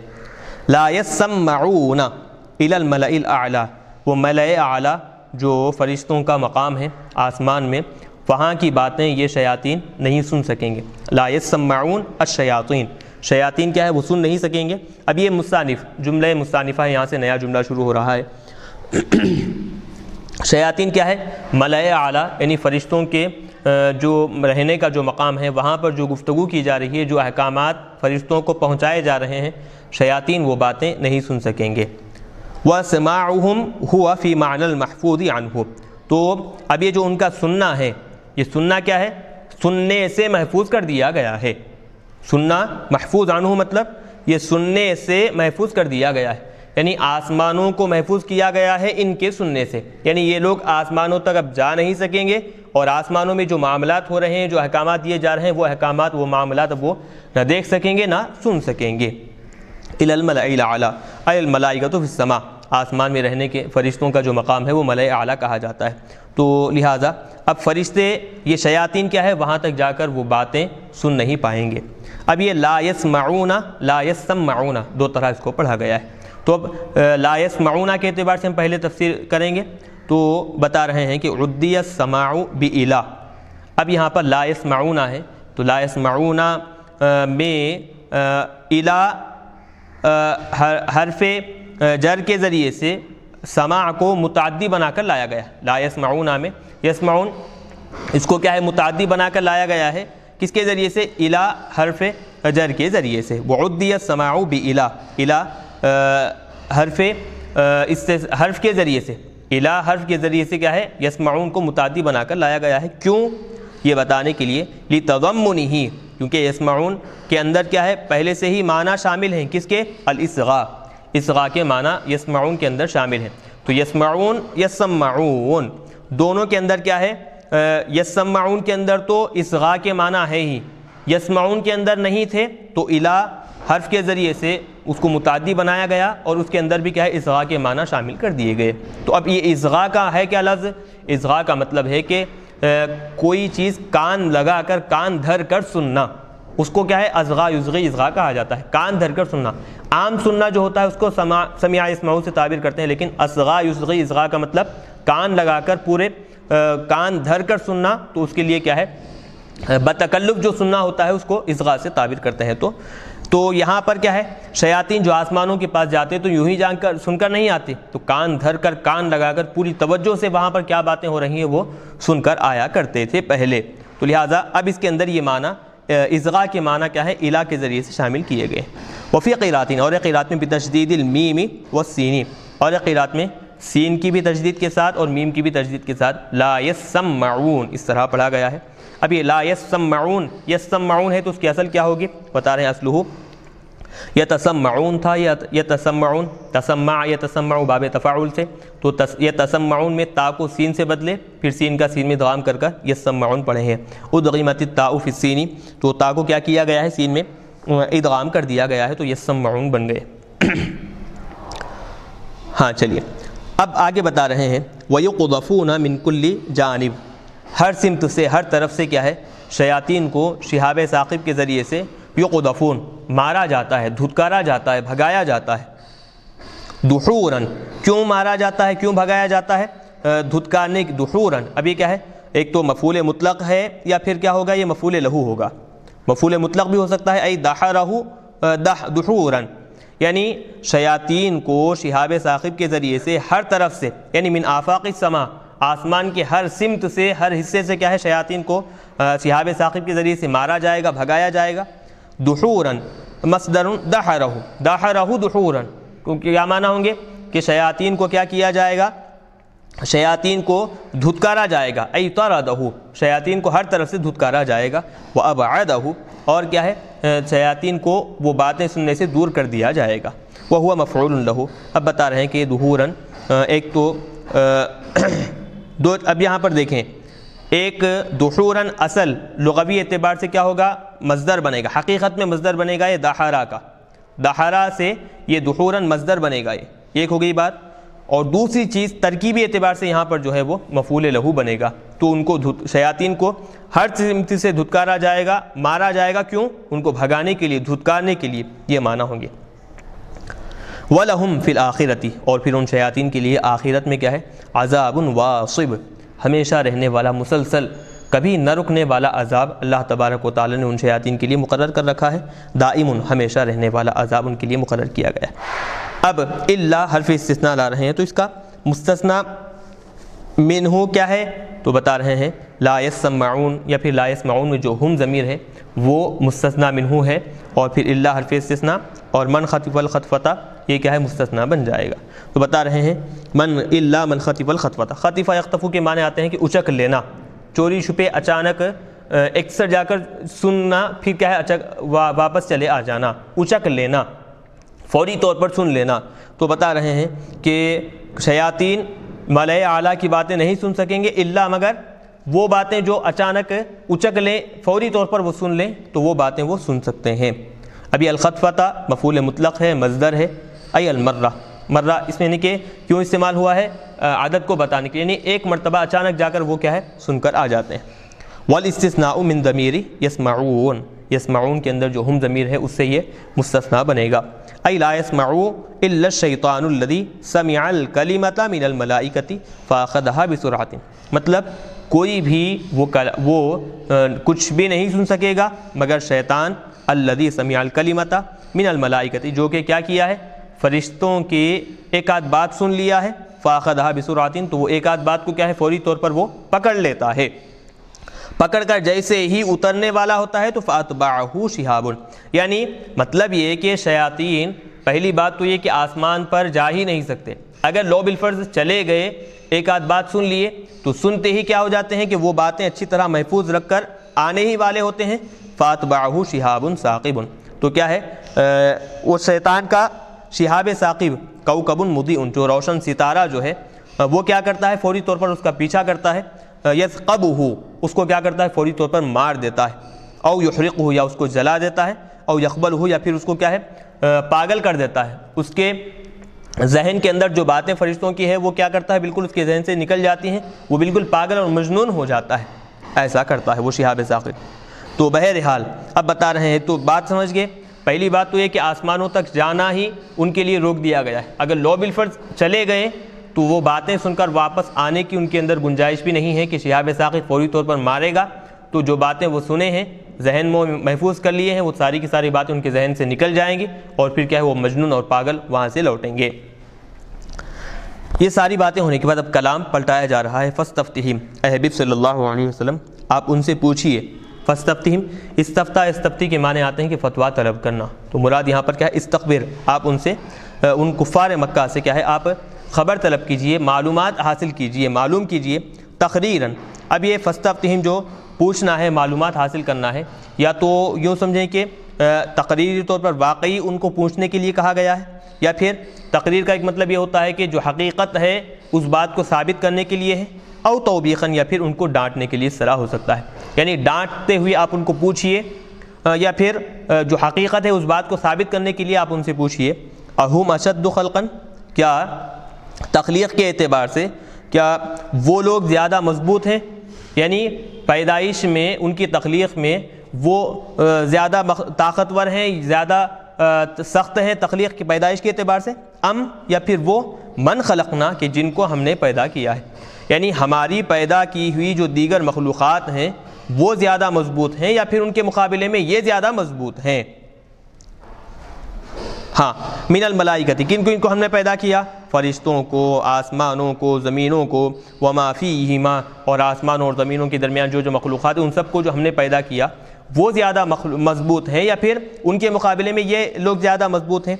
لا يسمعون الى الملأ الاعلی، وہ ملأ اعلی جو فرشتوں کا مقام ہے آسمان میں، وہاں کی باتیں یہ شیاطین نہیں سن سکیں گے۔ لا يسمعون الشیاطین، شیاطین کیا ہے وہ سن نہیں سکیں گے۔ اب یہ مصنف، جملہ مصنفہ ہے، یہاں سے نیا جملہ شروع ہو رہا ہے۔ شیاطین کیا ہے، ملائے اعلیٰ، یعنی فرشتوں کے جو رہنے کا جو مقام ہے، وہاں پر جو گفتگو کی جا رہی ہے، جو احکامات فرشتوں کو پہنچائے جا رہے ہیں، شیاطین وہ باتیں نہیں سن سکیں گے۔ وَسِمَاعُهُمْ هُوَ فِي مَعْنَى الْمَحْفُوظِ عَنْهُ، تو اب یہ جو ان کا سننا ہے، یہ سننا کیا ہے، سننے سے محفوظ کر دیا گیا ہے۔ سننا محفوظ عنہ مطلب یہ سننے سے محفوظ کر دیا گیا ہے، یعنی آسمانوں کو محفوظ کیا گیا ہے ان کے سننے سے، یعنی یہ لوگ آسمانوں تک اب جا نہیں سکیں گے، اور آسمانوں میں جو معاملات ہو رہے ہیں، جو احکامات دیے جا رہے ہیں، وہ احکامات، وہ معاملات اب وہ نہ دیکھ سکیں گے نہ سن سکیں گے۔ الی الملأ الاعلی ای الملائکۃ فی السماء، آسمان میں رہنے کے فرشتوں کا جو مقام ہے وہ ملائے اعلیٰ کہا جاتا ہے۔ تو لہٰذا اب فرشتے یہ شیاطین کیا ہے وہاں تک جا کر وہ باتیں سن نہیں پائیں گے۔ اب یہ لا یسمعون لا یسمعون دو طرح اس کو پڑھا گیا ہے۔ تو اب لا یسمعون کے اعتبار سے ہم پہلے تفسیر کریں گے تو بتا رہے ہیں کہ عدی السماع بإلا، اب یہاں پر لا یسمعون ہے تو لا یسمعون میں الا حرف جر کے ذریعے سے سماع کو متعدی بنا کر لایا گیا۔ لا یسمعون میں یسمعون اس کو کیا ہے متعدی بنا کر لایا گیا ہے، کس کے ذریعے سے؟ الا حرف جر کے ذریعے سے۔ وعدی السماع بإلا، الا حرف کے ذریعے سے، الا حرف کے ذریعے سے کیا ہے یسمعون کو متعدی بنا کر لایا گیا ہے۔ کیوں؟ یہ بتانے کے لیے لتضمنہ، کیونکہ یسمعون کے اندر کیا ہے پہلے سے ہی معنی شامل ہیں، کس کے؟ الاصغاء، اصغاء کے معنی یسمعون کے اندر شامل ہیں۔ تو یسمعون یسمعون دونوں کے اندر کیا ہے؟ یسمعون کے اندر تو اصغاء کے معنی ہے ہی، یسمعون کے اندر نہیں تھے تو الا حرف کے ذریعے سے اس کو متعدی بنایا گیا اور اس کے اندر بھی کیا ہے اصغاء کے معنی شامل کر دیے گئے۔ تو اب یہ اصغاء کا ہے کیا لفظ؟ اصغاء کا مطلب ہے کہ کوئی چیز کان لگا کر کان دھر کر سننا، اس کو کیا ہے اصغاء یصغی اصغاء کہا جاتا ہے، کان دھر کر سننا۔ عام سننا جو ہوتا ہے اس کو سمع یسمعون سے تعبیر کرتے ہیں، لیکن اصغاء یصغی اصغاء کا مطلب کان لگا کر پورے کان دھر کر سننا، تو اس کے لیے کیا ہے بتکلف جو سننا ہوتا ہے اس کو اصغاء سے تعبیر کرتے ہیں۔ تو یہاں پر کیا ہے شیاطین جو آسمانوں کے پاس جاتے تو یوں ہی جان کر سن کر نہیں آتے، تو کان دھر کر کان لگا کر پوری توجہ سے وہاں پر کیا باتیں ہو رہی ہیں وہ سن کر آیا کرتے تھے پہلے۔ تو لہٰذا اب اس کے اندر یہ معنی اصغاء کے معنی کیا ہے الا کے ذریعے سے شامل کیے گئے۔ وفی قراءۃ، اور قراءت میں بتشدید المیم والسین، اور قراءت میں سین کی بھی تشدید کے ساتھ اور میم کی بھی تشدید کے ساتھ لا یسمعون اس طرح پڑھا گیا ہے۔ اب یہ لا یسمعون یسمعون ہے تو اس کی اصل کیا ہوگی بتا رہے ہیں، اصلہ یتسمعون تھا، یتسمعون تسمع یتسمع باب تفاعل سے، تو یتسمعون میں تا کو سین سے بدلے، پھر سین کا سین میں ادغام کر کر یسمعون پڑھے ہیں۔ ادغمت التاء فی السین، تو تا کو کیا کیا گیا ہے سین میں ادغام کر دیا گیا ہے تو یسمعون بن گئے۔ ہاں چلیے اب آگے بتا رہے ہیں وَيُقْذَفُونَ مِن كُلِّ جانب، ہر سمت سے ہر طرف سے کیا ہے شیاطین کو شہاب ثاقب کے ذریعے سے یقذفون مارا جاتا ہے، دھتکارا جاتا ہے، بھگایا جاتا ہے۔ دحوراً، کیوں مارا جاتا ہے، کیوں بھگایا جاتا ہے؟ دھتکارنے کی، دحوراً اب یہ کیا ہے ایک تو مفعول مطلق ہے یا پھر کیا ہوگا یہ مفعول لہو ہوگا، مفعول مطلق بھی ہو سکتا ہے، ای دحرہ دحوراً، یعنی شیاطین کو شہاب ثاقب کے ذریعے سے ہر طرف سے، یعنی من آفاق السماء، آسمان کے ہر سمت سے ہر حصے سے کیا ہے شیاطین کو شہاب ثاقب کے ذریعے سے مارا جائے گا، بھگایا جائے گا۔ دحوراً مصدر دحرہ، دحرہ دحوراً، کیونکہ کیا معنی ہوں گے کہ شیاطین کو کیا کیا جائے گا، شیاطین کو دھتکارا جائے گا، ای طردہ، شیاطین کو ہر طرف سے دھتکارا جائے گا، وابعدہ، اور کیا ہے شیاطین کو وہ باتیں سننے سے دور کر دیا جائے گا، وہو مفعول لہ۔ اب بتا رہے ہیں کہ دحوراً ایک تو دو، اب یہاں پر دیکھیں ایک دحوراً اصل لغوی اعتبار سے کیا ہوگا مصدر بنے گا، حقیقت میں مصدر بنے گا یہ دحرہ کا، دحرہ سے یہ دحوراً مصدر بنے گا، یہ ایک ہو گئی بات۔ اور دوسری چیز ترکیبی اعتبار سے یہاں پر جو ہے وہ مفعول لہو بنے گا، تو ان کو شیاطین کو ہر سمت سے دھتکارا جائے گا، مارا جائے گا، کیوں؟ ان کو بھگانے کے لیے، دھتکارنے کے لیے، یہ معنی ہوں گے۔ وَلَهُمْ فِي الْآخِرَةِ، اور پھر ان شیاطین کے لیے آخرت میں کیا ہے عذاب واصب، ہمیشہ رہنے والا، مسلسل کبھی نہ رکنے والا عذاب اللہ تبارک و تعالی نے ان شیاطین کے لیے مقرر کر رکھا ہے، دائم، ہمیشہ رہنے والا عذاب ان کے لیے مقرر کیا گیا ہے۔ اب الا حرف استثناء لا رہے ہیں تو اس کا مستثنیٰ منہ کیا ہے تو بتا رہے ہیں لا یسمعون، یا پھر لا یسمعون میں جو ہم ضمیر ہے وہ مستثنیٰ منہ ہے، اور پھر الا حرف استثناء اور من خطف الخطفتہ یہ کیا ہے مستثنیٰ بن جائے گا۔ تو بتا رہے ہیں من الا من خطف الخطفتہ، خطفہ یخطفو کے معنی آتے ہیں کہ اچک لینا، چوری چھپے اچانک اکثر جا کر سننا، پھر کیا ہے واپس چلے آ جانا، اچک لینا، فوری طور پر سن لینا۔ تو بتا رہے ہیں کہ شیاطین ملائے اعلیٰ کی باتیں نہیں سن سکیں گے الا مگر وہ باتیں جو اچانک اچک لیں، فوری طور پر وہ سن لیں، تو وہ باتیں وہ سن سکتے ہیں۔ ابھی الخطفتہ مفعول مطلق ہے، مصدر ہے، ای المرہ، مرہ اس میں یعنی کہ کیوں استعمال ہوا ہے؟ عدد کو بتانے کے لیے، یعنی ایک مرتبہ اچانک جا کر وہ کیا ہے سن کر آ جاتے ہیں۔ والاستثناء من ضمیر یسمعون، یسمعون کے اندر جو ہم ضمیر ہے اس سے یہ مستثنیٰ بنے گا۔ ای لا یسمعوا الا الشیطان الذی سمع الکلمۃ من الملائکۃ فاخذها بسرعۃ، مطلب کوئی بھی وہ کچھ بھی نہیں سن سکے گا مگر شیطان الذی سمع الکلمۃ من الملائکۃ، جو کہ کیا کیا ہے فرشتوں کی ایک آدھ بات سن لیا ہے، فاخذها بسرعۃ، تو وہ ایک آدھ بات کو کیا ہے فوری طور پر وہ پکڑ لیتا ہے، پکڑ کر جیسے ہی اترنے والا ہوتا ہے تو فاتبعہ شہاب، یعنی مطلب یہ کہ شیاطین پہلی بات تو یہ کہ آسمان پر جا ہی نہیں سکتے، اگر لو بالفرض چلے گئے ایک آدھ بات سن لیے تو سنتے ہی کیا ہو جاتے ہیں کہ وہ باتیں اچھی طرح محفوظ رکھ کر آنے ہی والے ہوتے ہیں۔ فاتبعہ شہاب ثاقب، تو کیا ہے وہ شیطان کا شہاب ثاقب کوكب مضیء، جو روشن ستارہ جو ہے وہ کیا کرتا ہے فوری طور پر اس کا پیچھا کرتا ہے، یثقبہ، اس کو کیا کرتا ہے فوری طور پر مار دیتا ہے، او یحرقہ، یا اس کو جلا دیتا ہے، او یقبلہ، یا پھر اس کو کیا ہے پاگل کر دیتا ہے، اس کے ذہن کے اندر جو باتیں فرشتوں کی ہے وہ کیا کرتا ہے بالکل اس کے ذہن سے نکل جاتی ہیں، وہ بالکل پاگل اور مجنون ہو جاتا ہے، ایسا کرتا ہے وہ شہاب ثاقب۔ تو بہرحال اب بتا رہے ہیں، تو بات سمجھ گئے، پہلی بات تو یہ کہ آسمانوں تک جانا ہی ان کے لیے روک دیا گیا ہے، اگر لو بالفرض چلے گئے تو وہ باتیں سن کر واپس آنے کی ان کے اندر گنجائش بھی نہیں ہے کہ شہاب ثاقب فوری طور پر مارے گا، تو جو باتیں وہ سنے ہیں ذہن میں محفوظ کر لیے ہیں وہ ساری کی ساری باتیں ان کے ذہن سے نکل جائیں گی، اور پھر کیا ہے وہ مجنون اور پاگل وہاں سے لوٹیں گے۔ یہ ساری باتیں ہونے کے بعد اب کلام پلٹایا جا رہا ہے۔ فاستفتہم، اے حبیب صلی اللہ علیہ وسلم آپ ان سے پوچھئے، فاستفتہم، استفتی کے معنی آتے ہیں کہ فتویٰ طلب کرنا، تو مراد یہاں پر کیا ہے استخبر، آپ ان سے ان کفار مکہ سے کیا ہے آپ خبر طلب کیجئے، معلومات حاصل کیجئے، معلوم کیجئے، تقریراً۔ اب یہ فاستفتہم جو پوچھنا ہے معلومات حاصل کرنا ہے، یا تو یوں سمجھیں کہ تقریری طور پر واقعی ان کو پوچھنے کے لیے کہا گیا ہے، یا پھر تقریر کا ایک مطلب یہ ہوتا ہے کہ جو حقیقت ہے اس بات کو ثابت کرنے کے لیے ہے، او توبیخاً، یا پھر ان کو ڈانٹنے کے لیے اس طرح ہو سکتا ہے، یعنی ڈانٹتے ہوئے آپ ان کو پوچھئے، یا پھر جو حقیقت ہے اس بات کو ثابت کرنے کے لیے آپ ان سے پوچھئے، اہم اشد خلقاً، کیا تخلیق کے اعتبار سے کیا وہ لوگ زیادہ مضبوط ہیں، یعنی پیدائش میں ان کی تخلیق میں وہ زیادہ طاقتور ہیں، زیادہ سخت ہیں تخلیق کی پیدائش کے اعتبار سے، یا پھر وہ من خلقنا کہ جن کو ہم نے پیدا کیا ہے، یعنی ہماری پیدا کی ہوئی جو دیگر مخلوقات ہیں وہ زیادہ مضبوط ہیں یا پھر ان کے مقابلے میں یہ زیادہ مضبوط ہیں۔ ہاں، من الملائکۃ، کن کو ہم نے پیدا کیا؟ فرشتوں کو، آسمانوں کو، زمینوں کو، وما فیہما، اور آسمانوں اور زمینوں کے درمیان جو مخلوقات ہیں ان سب کو جو ہم نے پیدا کیا وہ زیادہ مضبوط ہیں یا پھر ان کے مقابلے میں یہ لوگ زیادہ مضبوط ہیں۔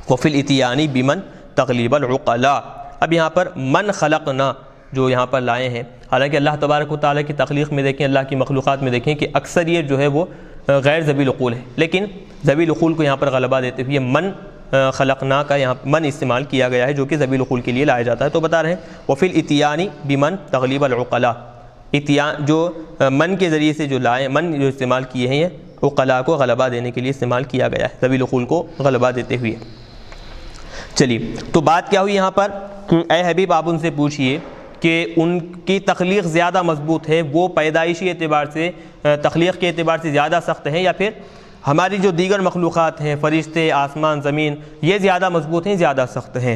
وفی الاتیان بمن تغلیب العقلاء، اب یہاں پر من خلقنا جو یہاں پر لائے ہیں، حالانکہ اللہ تبارک و تعالیٰ کی تخلیق میں دیکھیں، اللہ کی مخلوقات میں دیکھیں کہ اکثریت جو ہے وہ غیر ذوی العقول ہے، لیکن ذوی العقول کو یہاں پر غلبہ دیتے ہوئے من خلقنا کا یہاں من استعمال کیا گیا ہے جو کہ ذوی العقول کے لیے لایا جاتا ہے۔ تو بتا رہے ہیں وفی الاتیان بمن تغلیب العقلاء، اتیان جو من کے ذریعے سے جو لائے، من جو استعمال کیے ہیں یہ عقلاء کو غلبہ دینے کے لیے استعمال کیا گیا ہے، ذوی العقول کو غلبہ دیتے ہوئے۔ چلیے، تو بات کیا ہوئی یہاں پر؟ اے حبیب آپ ان سے پوچھئے کہ ان کی تخلیق زیادہ مضبوط ہے، وہ پیدائشی اعتبار سے تخلیق کے اعتبار سے زیادہ سخت ہیں، یا پھر ہماری جو دیگر مخلوقات ہیں فرشتے، آسمان، زمین، یہ زیادہ مضبوط ہیں، زیادہ سخت ہیں؟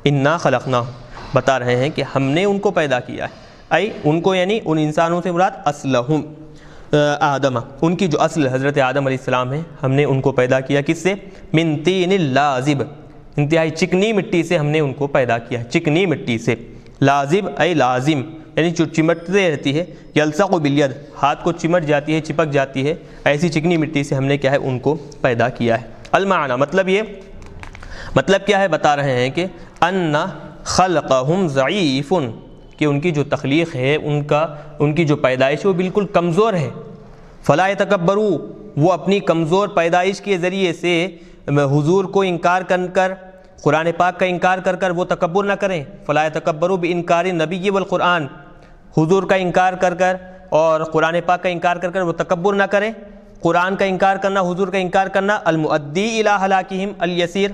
انا خلقناہم، بتا رہے ہیں کہ ہم نے ان کو پیدا کیا ہے، اے ان کو یعنی ان انسانوں سے مراد اصلہم آدم، ان کی جو اصل حضرت آدم علیہ السلام ہیں ہم نے ان کو پیدا کیا کس سے؟ من طین لازب، انتہائی چکنی مٹی سے ہم نے ان کو پیدا کیا، چکنی مٹی سے۔ لازب اے لازم، یعنی جو چمٹتے رہتی ہے، یلصق بالید، ہاتھ کو چمٹ جاتی ہے، چپک جاتی ہے، ایسی چکنی مٹی سے ہم نے کیا ہے ان کو پیدا کیا ہے۔ المعنی، مطلب کیا ہے؟ بتا رہے ہیں کہ ان خلقہم ضعیف، کہ ان کی جو تخلیق ہے، ان کی جو پیدائش ہے وہ بالکل کمزور ہے۔ فلا یتکبروا، وہ اپنی کمزور پیدائش کے ذریعے سے حضور کو انکار کر قرآن پاک کا انکار کر وہ تکبر نہ کریں۔ فلا یتکبروا بانکار النبی والقرآن، حضور کا انکار کر اور قرآن پاک کا انکار کر وہ تکبر نہ کریں۔ قرآن کا انکار کرنا، حضور کا انکار کرنا، المؤدی الی ہلاکہم الیسیر،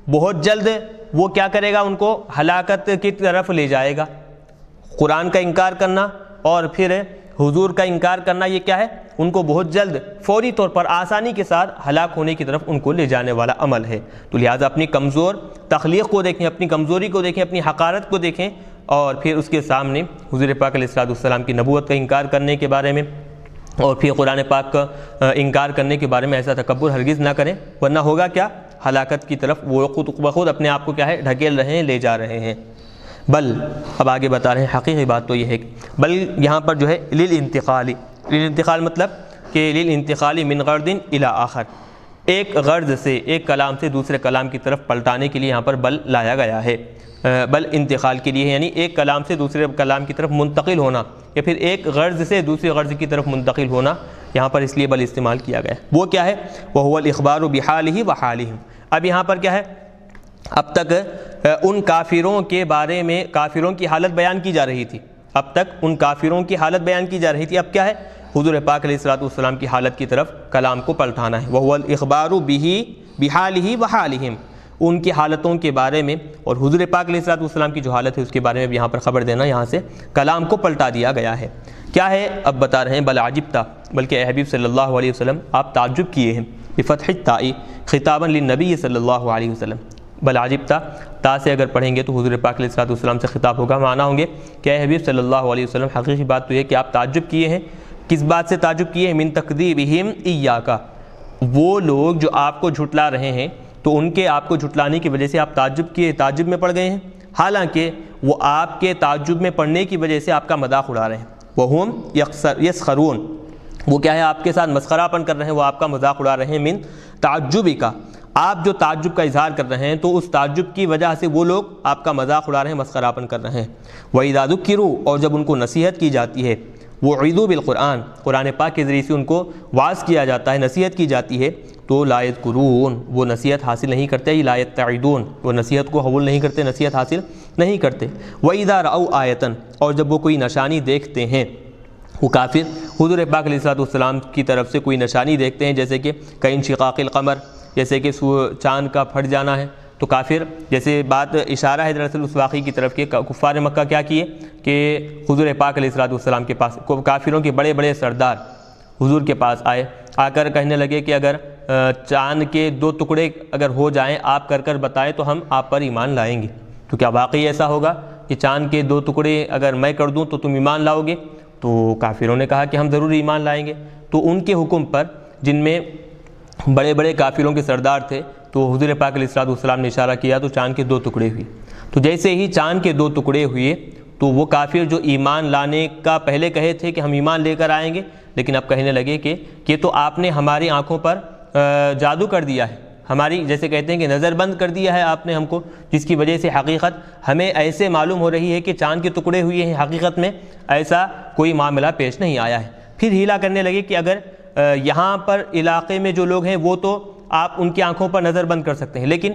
بہت جلد وہ کیا کرے گا؟ ان کو ہلاکت کی طرف لے جائے گا۔ قرآن کا انکار کرنا اور پھر حضور کا انکار کرنا، یہ کیا ہے؟ ان کو بہت جلد فوری طور پر آسانی کے ساتھ ہلاک ہونے کی طرف ان کو لے جانے والا عمل ہے۔ تو لہٰذا اپنی کمزور تخلیق کو دیکھیں، اپنی کمزوری کو دیکھیں، اپنی حقارت کو دیکھیں، اور پھر اس کے سامنے حضور پاک علیہ السلام کی نبوت کا انکار کرنے کے بارے میں اور پھر قرآن پاک کا انکار کرنے کے بارے میں ایسا تکبر ہرگز نہ کریں، ورنہ ہوگا کیا؟ ہلاکت کی طرف وہ خود بخود اپنے آپ کو کیا ہے؟ ڈھکیل رہے ہیں، لے جا رہے ہیں۔ بل، اب آگے بتا رہے ہیں حقیقی بات تو یہ ہے، بل یہاں پر جو ہے للانتقال مطلب کہ للانتقال من غرض الی آخر، ایک غرض سے، ایک کلام سے دوسرے کلام کی طرف پلٹانے کے لیے یہاں پر بل لایا گیا ہے۔ بل انتقال کے لیے، یعنی ایک کلام سے دوسرے کلام کی طرف منتقل ہونا، یا پھر ایک غرض سے دوسرے غرض کی طرف منتقل ہونا، یہاں پر اس لیے بل استعمال کیا گیا ہے۔ وہ کیا ہے؟ وَهُوَ الْإِخْبَارُ بِحَالِهِ وَحَالِهِمْ۔ اب یہاں پر کیا ہے؟ اب تک ان کافروں کے بارے میں کافروں کی حالت بیان کی جا رہی تھی، اب تک ان کافروں کی حالت بیان کی جا رہی تھی، اب کیا ہے؟ حضور پاک علیہ السلام کی حالت کی طرف کلام کو پلٹانا ہے۔ وَهُوَ الْإِخْبَارُ بِحَالِهِ وَحَالِهِمْ، ان کی حالتوں کے بارے میں اور حضور پاک علیہ السلام کی جو حالت ہے اس کے بارے میں بھی یہاں پر خبر دینا، یہاں سے کلام کو پلٹا دیا گیا ہے۔ کیا ہے؟ اب بتا رہے ہیں بل عجبتا، بلکہ اے حبیب صلی اللہ علیہ وسلم آپ تعجب کیے ہیں، بفتح التاء خطابا للنبی صلی اللہ علیہ وسلم۔ بل عجبتا، تا سے اگر پڑھیں گے تو حضور پاک علیہ السلام سے خطاب ہوگا، معنی ہوں گے کہ اے حبیب صلی اللہ علیہ وسلم حقیقی بات تو یہ کہ آپ تعجب کیے ہیں۔ کس بات سے تعجب کیے ہیں؟ من تکذیبہم ایاک، وہ لوگ جو آپ کو جھٹلا رہے ہیں تو ان کے آپ کو جھٹلانے کی وجہ سے آپ تعجب میں پڑ گئے ہیں، حالانکہ وہ آپ کے تعجب میں پڑنے کی وجہ سے آپ کا مذاق اڑا رہے ہیں۔ وہم یسخرون، وہ کیا ہے؟ آپ کے ساتھ مسخرہ پن کر رہے ہیں، وہ آپ کا مذاق اڑا رہے ہیں۔ من تعجبک، آپ جو تعجب کا اظہار کر رہے ہیں تو اس تعجب کی وجہ سے وہ لوگ آپ کا مذاق اڑا رہے ہیں، مسخرہ پن کر رہے ہیں۔ وَإِذَا ذُكِّرُوا، اور جب ان کو نصیحت کی جاتی ہے، وَعِظُوا بِالْقُرْآنِ، قرآن پاک کے ذریعے سے ان کو واعظ کیا جاتا ہے، نصیحت کی جاتی ہے، تو لا یذکرون، وہ نصیحت حاصل نہیں کرتے، لا یتعدون، وہ نصیحت کو قبول نہیں کرتے، نصیحت حاصل نہیں کرتے۔ وَإِذَا رَأَوْا آیَةً، اور جب وہ کوئی نشانی دیکھتے ہیں، وہ کافر حضور پاک علیہ السلام کی طرف سے کوئی نشانی دیکھتے ہیں، جیسے کہ کانشقاق القمر، جیسے کہ چاند کا پھٹ جانا ہے، تو کافر، جیسے بات اشارہ ہے دراصل اس واقعی کی طرف کہ کفار مکہ کیا کیے کہ حضور پاک علیہ السلام کے پاس کافروں کے بڑے بڑے سردار حضور کے پاس آئے، آ کر کہنے لگے کہ اگر چاند کے 2 ٹکڑے اگر ہو جائیں آپ کر بتائیں تو ہم آپ پر ایمان لائیں گے۔ تو کیا واقعی ایسا ہوگا کہ چاند کے 2 ٹکڑے اگر میں کر دوں تو تم ایمان لاؤ گے؟ تو کافروں نے کہا کہ ہم ضرور ایمان لائیں گے۔ تو ان کے حکم پر، جن میں بڑے بڑے کافروں کے سردار تھے، تو حضور پاک علیہ السلام نے اشارہ کیا تو چاند کے 2 ٹکڑے ہوئے۔ تو جیسے ہی چاند کے 2 ٹکڑے ہوئے تو وہ کافر جو ایمان لانے کا پہلے کہے تھے کہ ہم ایمان لے کر آئیں گے، لیکن اب کہنے لگے کہ یہ تو آپ نے ہماری آنکھوں پر جادو کر دیا ہے، ہماری جیسے کہتے ہیں کہ نظر بند کر دیا ہے آپ نے ہم کو، جس کی وجہ سے حقیقت ہمیں ایسے معلوم ہو رہی ہے کہ چاند کے ٹکڑے ہوئے ہیں، حقیقت میں ایسا کوئی معاملہ پیش نہیں آیا ہے۔ پھر ہیلا کرنے لگے کہ اگر یہاں پر علاقے میں جو لوگ ہیں وہ تو آپ ان کی آنکھوں پر نظر بند کر سکتے ہیں، لیکن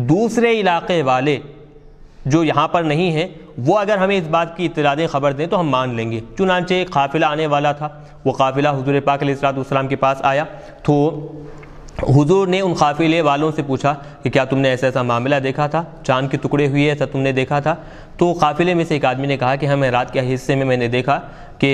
دوسرے علاقے والے جو یہاں پر نہیں ہیں وہ اگر ہمیں اس بات کی اطلاع دیں، خبر دیں تو ہم مان لیں گے۔ چنانچہ ایک قافلہ آنے والا تھا، وہ قافلہ حضور پاک علیہ السلام کے پاس آیا تو حضور نے ان قافلے والوں سے پوچھا کہ کیا تم نے ایسا معاملہ دیکھا تھا، چاند کے ٹکڑے ہوئے ایسا تم نے دیکھا تھا؟ تو قافلے میں سے ایک آدمی نے کہا کہ ہمیں رات کے حصے میں نے دیکھا کہ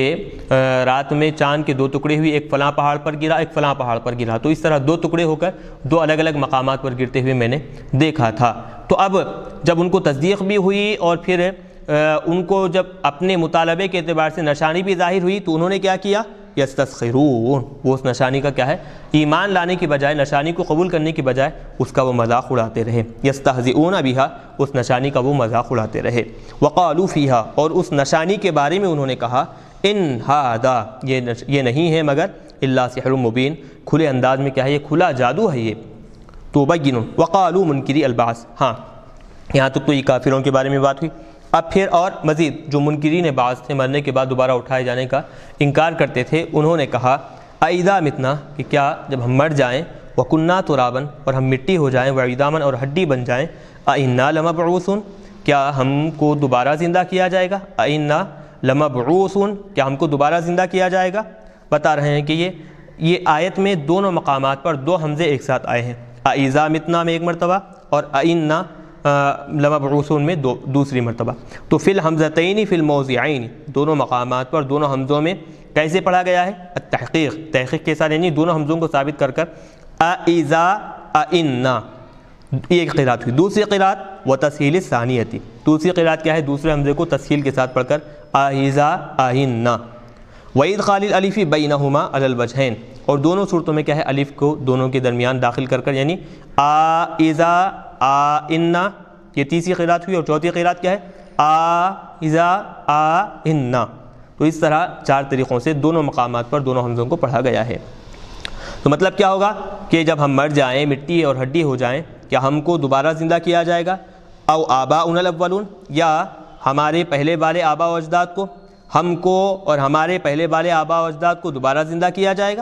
رات میں چاند کے 2 ٹکڑے ہوئے، ایک فلاں پہاڑ پر گرا، ایک فلاں پہاڑ پر گرا، تو اس طرح 2 ٹکڑے ہو کر 2 الگ الگ مقامات پر گرتے ہوئے میں نے دیکھا تھا۔ تو اب جب ان کو تصدیق بھی ہوئی اور پھر ان کو جب اپنے مطالبے کے اعتبار سے نشانی بھی ظاہر ہوئی تو انہوں نے کیا کیا؟ یستسخرون، وہ اس نشانی کا کیا ہے؟ ایمان لانے کی بجائے، نشانی کو قبول کرنے کی بجائے اس کا وہ مذاق اڑاتے رہے۔ یستہزئون بہا، اس نشانی کا وہ مذاق اڑاتے رہے۔ وقالوا فیہا، اور اس نشانی کے بارے میں انہوں نے کہا ان ھذا، یہ نہیں ہے مگر الا سحر مبین، کھلے انداز میں کیا ہے؟ یہ کھلا جادو ہے یہ۔ تو بین وقالوا منکری البعث، ہاں یہاں تک تو یہ کافروں کے بارے میں بات ہوئی۔ اب پھر اور مزید جو منکرین بعث تھے، مرنے کے بعد دوبارہ اٹھائے جانے کا انکار کرتے تھے، انہوں نے کہا اذا متنا، کہ کیا جب ہم مر جائیں، وکنا ترابا، اور ہم مٹی ہو جائیں، وعظاما، اور ہڈی بن جائیں، انا لمبعوثون، کیا ہم کو دوبارہ زندہ کیا جائے گا؟ انا لمبعوثون، کیا ہم کو دوبارہ زندہ کیا جائے گا؟ بتا رہے ہیں کہ یہ آیت میں دونوں مقامات پر 2 حمزے ایک ساتھ آئے ہیں، اذا متنا میں ایک مرتبہ اور انا لمبعوثون میں دوسری مرتبہ. تو فی الحمزتین فی الموضعین دونوں مقامات پر دونوں حمزوں میں کیسے پڑھا گیا ہے؟ التحقیق تحقیق کے ساتھ، یعنی دونوں حمزوں کو ثابت کر کر اذا انا، یہ ایک قرات ہوئی. دوسری قرات و تسہیل الثانیتی، دوسری قرات کیا ہے؟ دوسرے حمزے کو تسہیل کے ساتھ پڑھ کر اذا انا. وادخال الالف بینہما علی الوجہین، اور دونوں صورتوں میں کیا ہے؟ الف کو دونوں کے درمیان داخل کر کر، یعنی اذا انا، یہ تیسری قرات ہوئی. اور چوتھی قرات کیا ہے؟ اذا انا. تو اس طرح چار طریقوں سے دونوں مقامات پر دونوں حمزوں کو پڑھا گیا ہے. تو مطلب کیا ہوگا کہ جب ہم مر جائیں، مٹی اور ہڈی ہو جائیں، کیا ہم کو دوبارہ زندہ کیا جائے گا؟ او آباؤنا الاولون، یا ہمارے پہلے والے آبا و اجداد کو، ہم کو اور ہمارے پہلے والے آبا و اجداد کو دوبارہ زندہ کیا جائے گا؟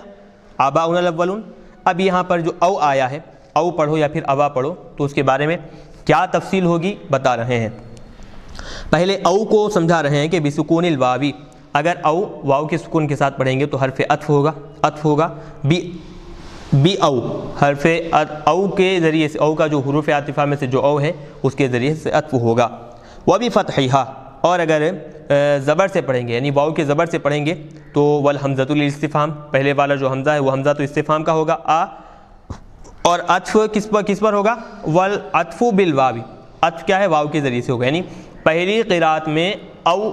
آباؤنا الاولون. اب یہاں پر جو او آیا ہے، او پڑھو یا پھر ابا پڑھو، تو اس کے بارے میں کیا تفصیل ہوگی بتا رہے ہیں. پہلے او کو سمجھا رہے ہیں کہ بسکون الواوی، اگر او واو کے سکون کے ساتھ پڑھیں گے تو حرف عطف ہوگا، عطف ہوگا بی او، حرف او کے ذریعے سے، او کا جو حروف عاطفہ میں سے جو او ہے اس کے ذریعے سے عطف ہوگا. وبفتحھا، اور اگر زبر سے پڑھیں گے، یعنی واو کے زبر سے پڑھیں گے تو والحمزۃ للاستفہام، پہلے والا جو حمزہ ہے وہ حمزہ تو استفہام کا ہوگا اور عطف کس پر ہوگا؟ والعطف بالواو، عطف کیا ہے؟ واو کے ذریعے سے ہوگا. یعنی پہلی قرات میں او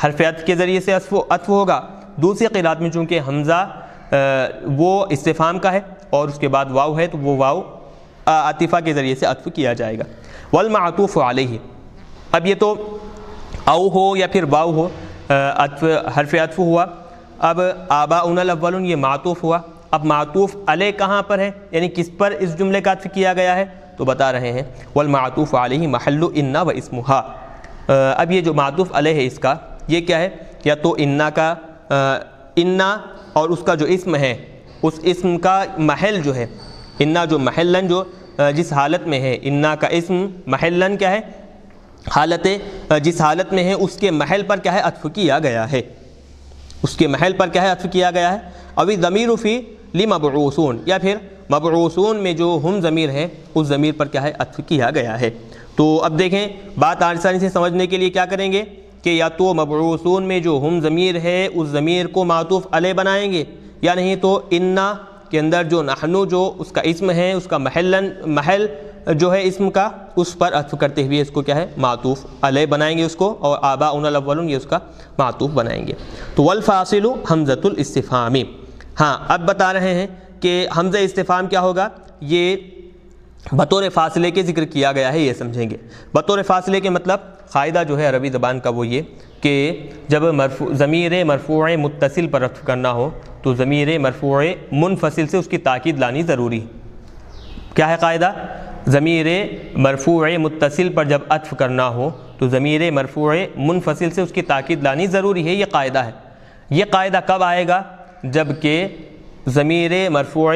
حرف عطف کے ذریعے سے عطف ہوگا، دوسری قرات میں چونکہ حمزہ وہ استفہام کا ہے اور اس کے بعد واو ہے تو وہ واو عاطفہ کے ذریعے سے عطف کیا جائے گا. والمعطوف علیہ، اب یہ تو او ہو یا پھر واو ہو، عطف حرف عطف ہوا. اب آباؤنا الاولون یہ معطوف ہوا. اب معطوف علیہ کہاں پر ہے، یعنی کس پر اس جملے کا عطف کیا گیا ہے؟ تو بتا رہے ہیں والمعطوف علیہ محل انا و اسمہا. اب یہ جو معطوف علیہ ہے اس کا یہ کیا ہے؟ یا تو انا کا، انا اور اس کا جو اسم ہے، اس اسم کا محل جو ہے، انا جو محلن جو جس حالت میں ہے، انا کا اسم محلن کیا ہے؟ حالت، جس حالت میں ہے اس کے محل پر کیا ہے؟ عطف کیا گیا ہے، اس کے محل پر کیا ہے؟ عطف کیا گیا ہے. اوی ضمیر فی لمبعوثون، یا پھر مبعوثون میں جو ہم ضمیر ہے اس ضمیر پر کیا ہے؟ عطف کیا گیا ہے. تو اب دیکھیں بات آسانی سے سمجھنے کے لیے کیا کریں گے کہ یا تو مبعوثون میں جو ہم ضمیر ہے اس ضمیر کو معطوف علیہ بنائیں گے، یا نہیں تو انا کے اندر جو نحنو جو اس کا اسم ہے اس کا محل جو ہے اسم کا اس پر عطف کرتے ہوئے اس کو کیا ہے؟ معطوف علیہ بنائیں گے اس کو، اور آباؤنا الاولون یہ اس کا معطوف بنائیں گے. تو والفاصل حمزۃ الاستفہام. ہاں اب بتا رہے ہیں کہ حمزہ استفہام کیا ہوگا، یہ بطور فاصلے کے ذکر کیا گیا ہے، یہ سمجھیں گے. بطور فاصلے کے مطلب قاعدہ جو ہے عربی زبان کا وہ یہ کہ جب ضمیر مرفوع متصل پر عطف کرنا ہو تو ضمیر مرفوع منفصل سے اس کی تاکید لانی ضروری ہے. کیا ہے قاعدہ؟ ضمیر مرفوع متصل پر جب عطف کرنا ہو تو ضمیر مرفوع منفصل سے اس کی تاکید لانی ضروری ہے، یہ قاعدہ ہے. یہ قاعدہ کب آئے گا؟ جب کہ ضمیر مرفوع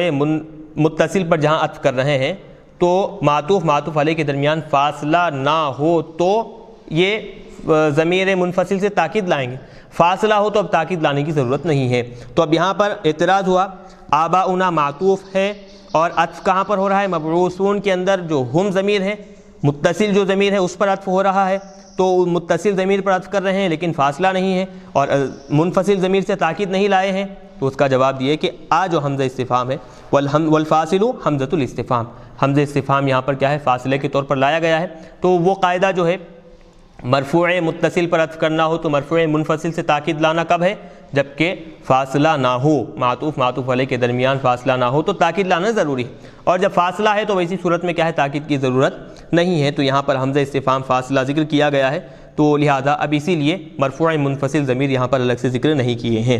متصل پر جہاں عطف کر رہے ہیں تو معطوف علیہ کے درمیان فاصلہ نہ ہو تو یہ ضمیر منفصل سے تاکید لائیں گے. فاصلہ ہو تو اب تاکید لانے کی ضرورت نہیں ہے. تو اب یہاں پر اعتراض ہوا، آباؤنا معطوف ہے اور عطف کہاں پر ہو رہا ہے؟ مبعوثون کے اندر جو ہم ضمیر ہے، متصل جو ضمیر ہے اس پر عطف ہو رہا ہے، تو متصل ضمیر پر عطف کر رہے ہیں لیکن فاصلہ نہیں ہے اور منفصل ضمیر سے تاکید نہیں لائے ہیں. تو اس کا جواب یہ کہ جو حمزہ استفہام ہے والفاصل حمزۃ الاستفہام، حمزہ استفہام یہاں پر کیا ہے؟ فاصلے کے طور پر لایا گیا ہے. تو وہ قاعدہ جو ہے مرفوع متصل پر عطف کرنا ہو تو مرفوع منفصل سے تاکید لانا کب ہے؟ جبکہ فاصلہ نہ ہو، معطوف علیہ کے درمیان فاصلہ نہ ہو تو تاکید لانا ضروری ہے. اور جب فاصلہ ہے تو ویسی صورت میں کیا ہے؟ تاکید کی ضرورت نہیں ہے. تو یہاں پر حمزہ استفہام فاصلہ ذکر کیا گیا ہے، تو لہذا اب اسی لیے مرفوع منفصل ضمیر یہاں پر الگ سے ذکر نہیں کیے ہیں.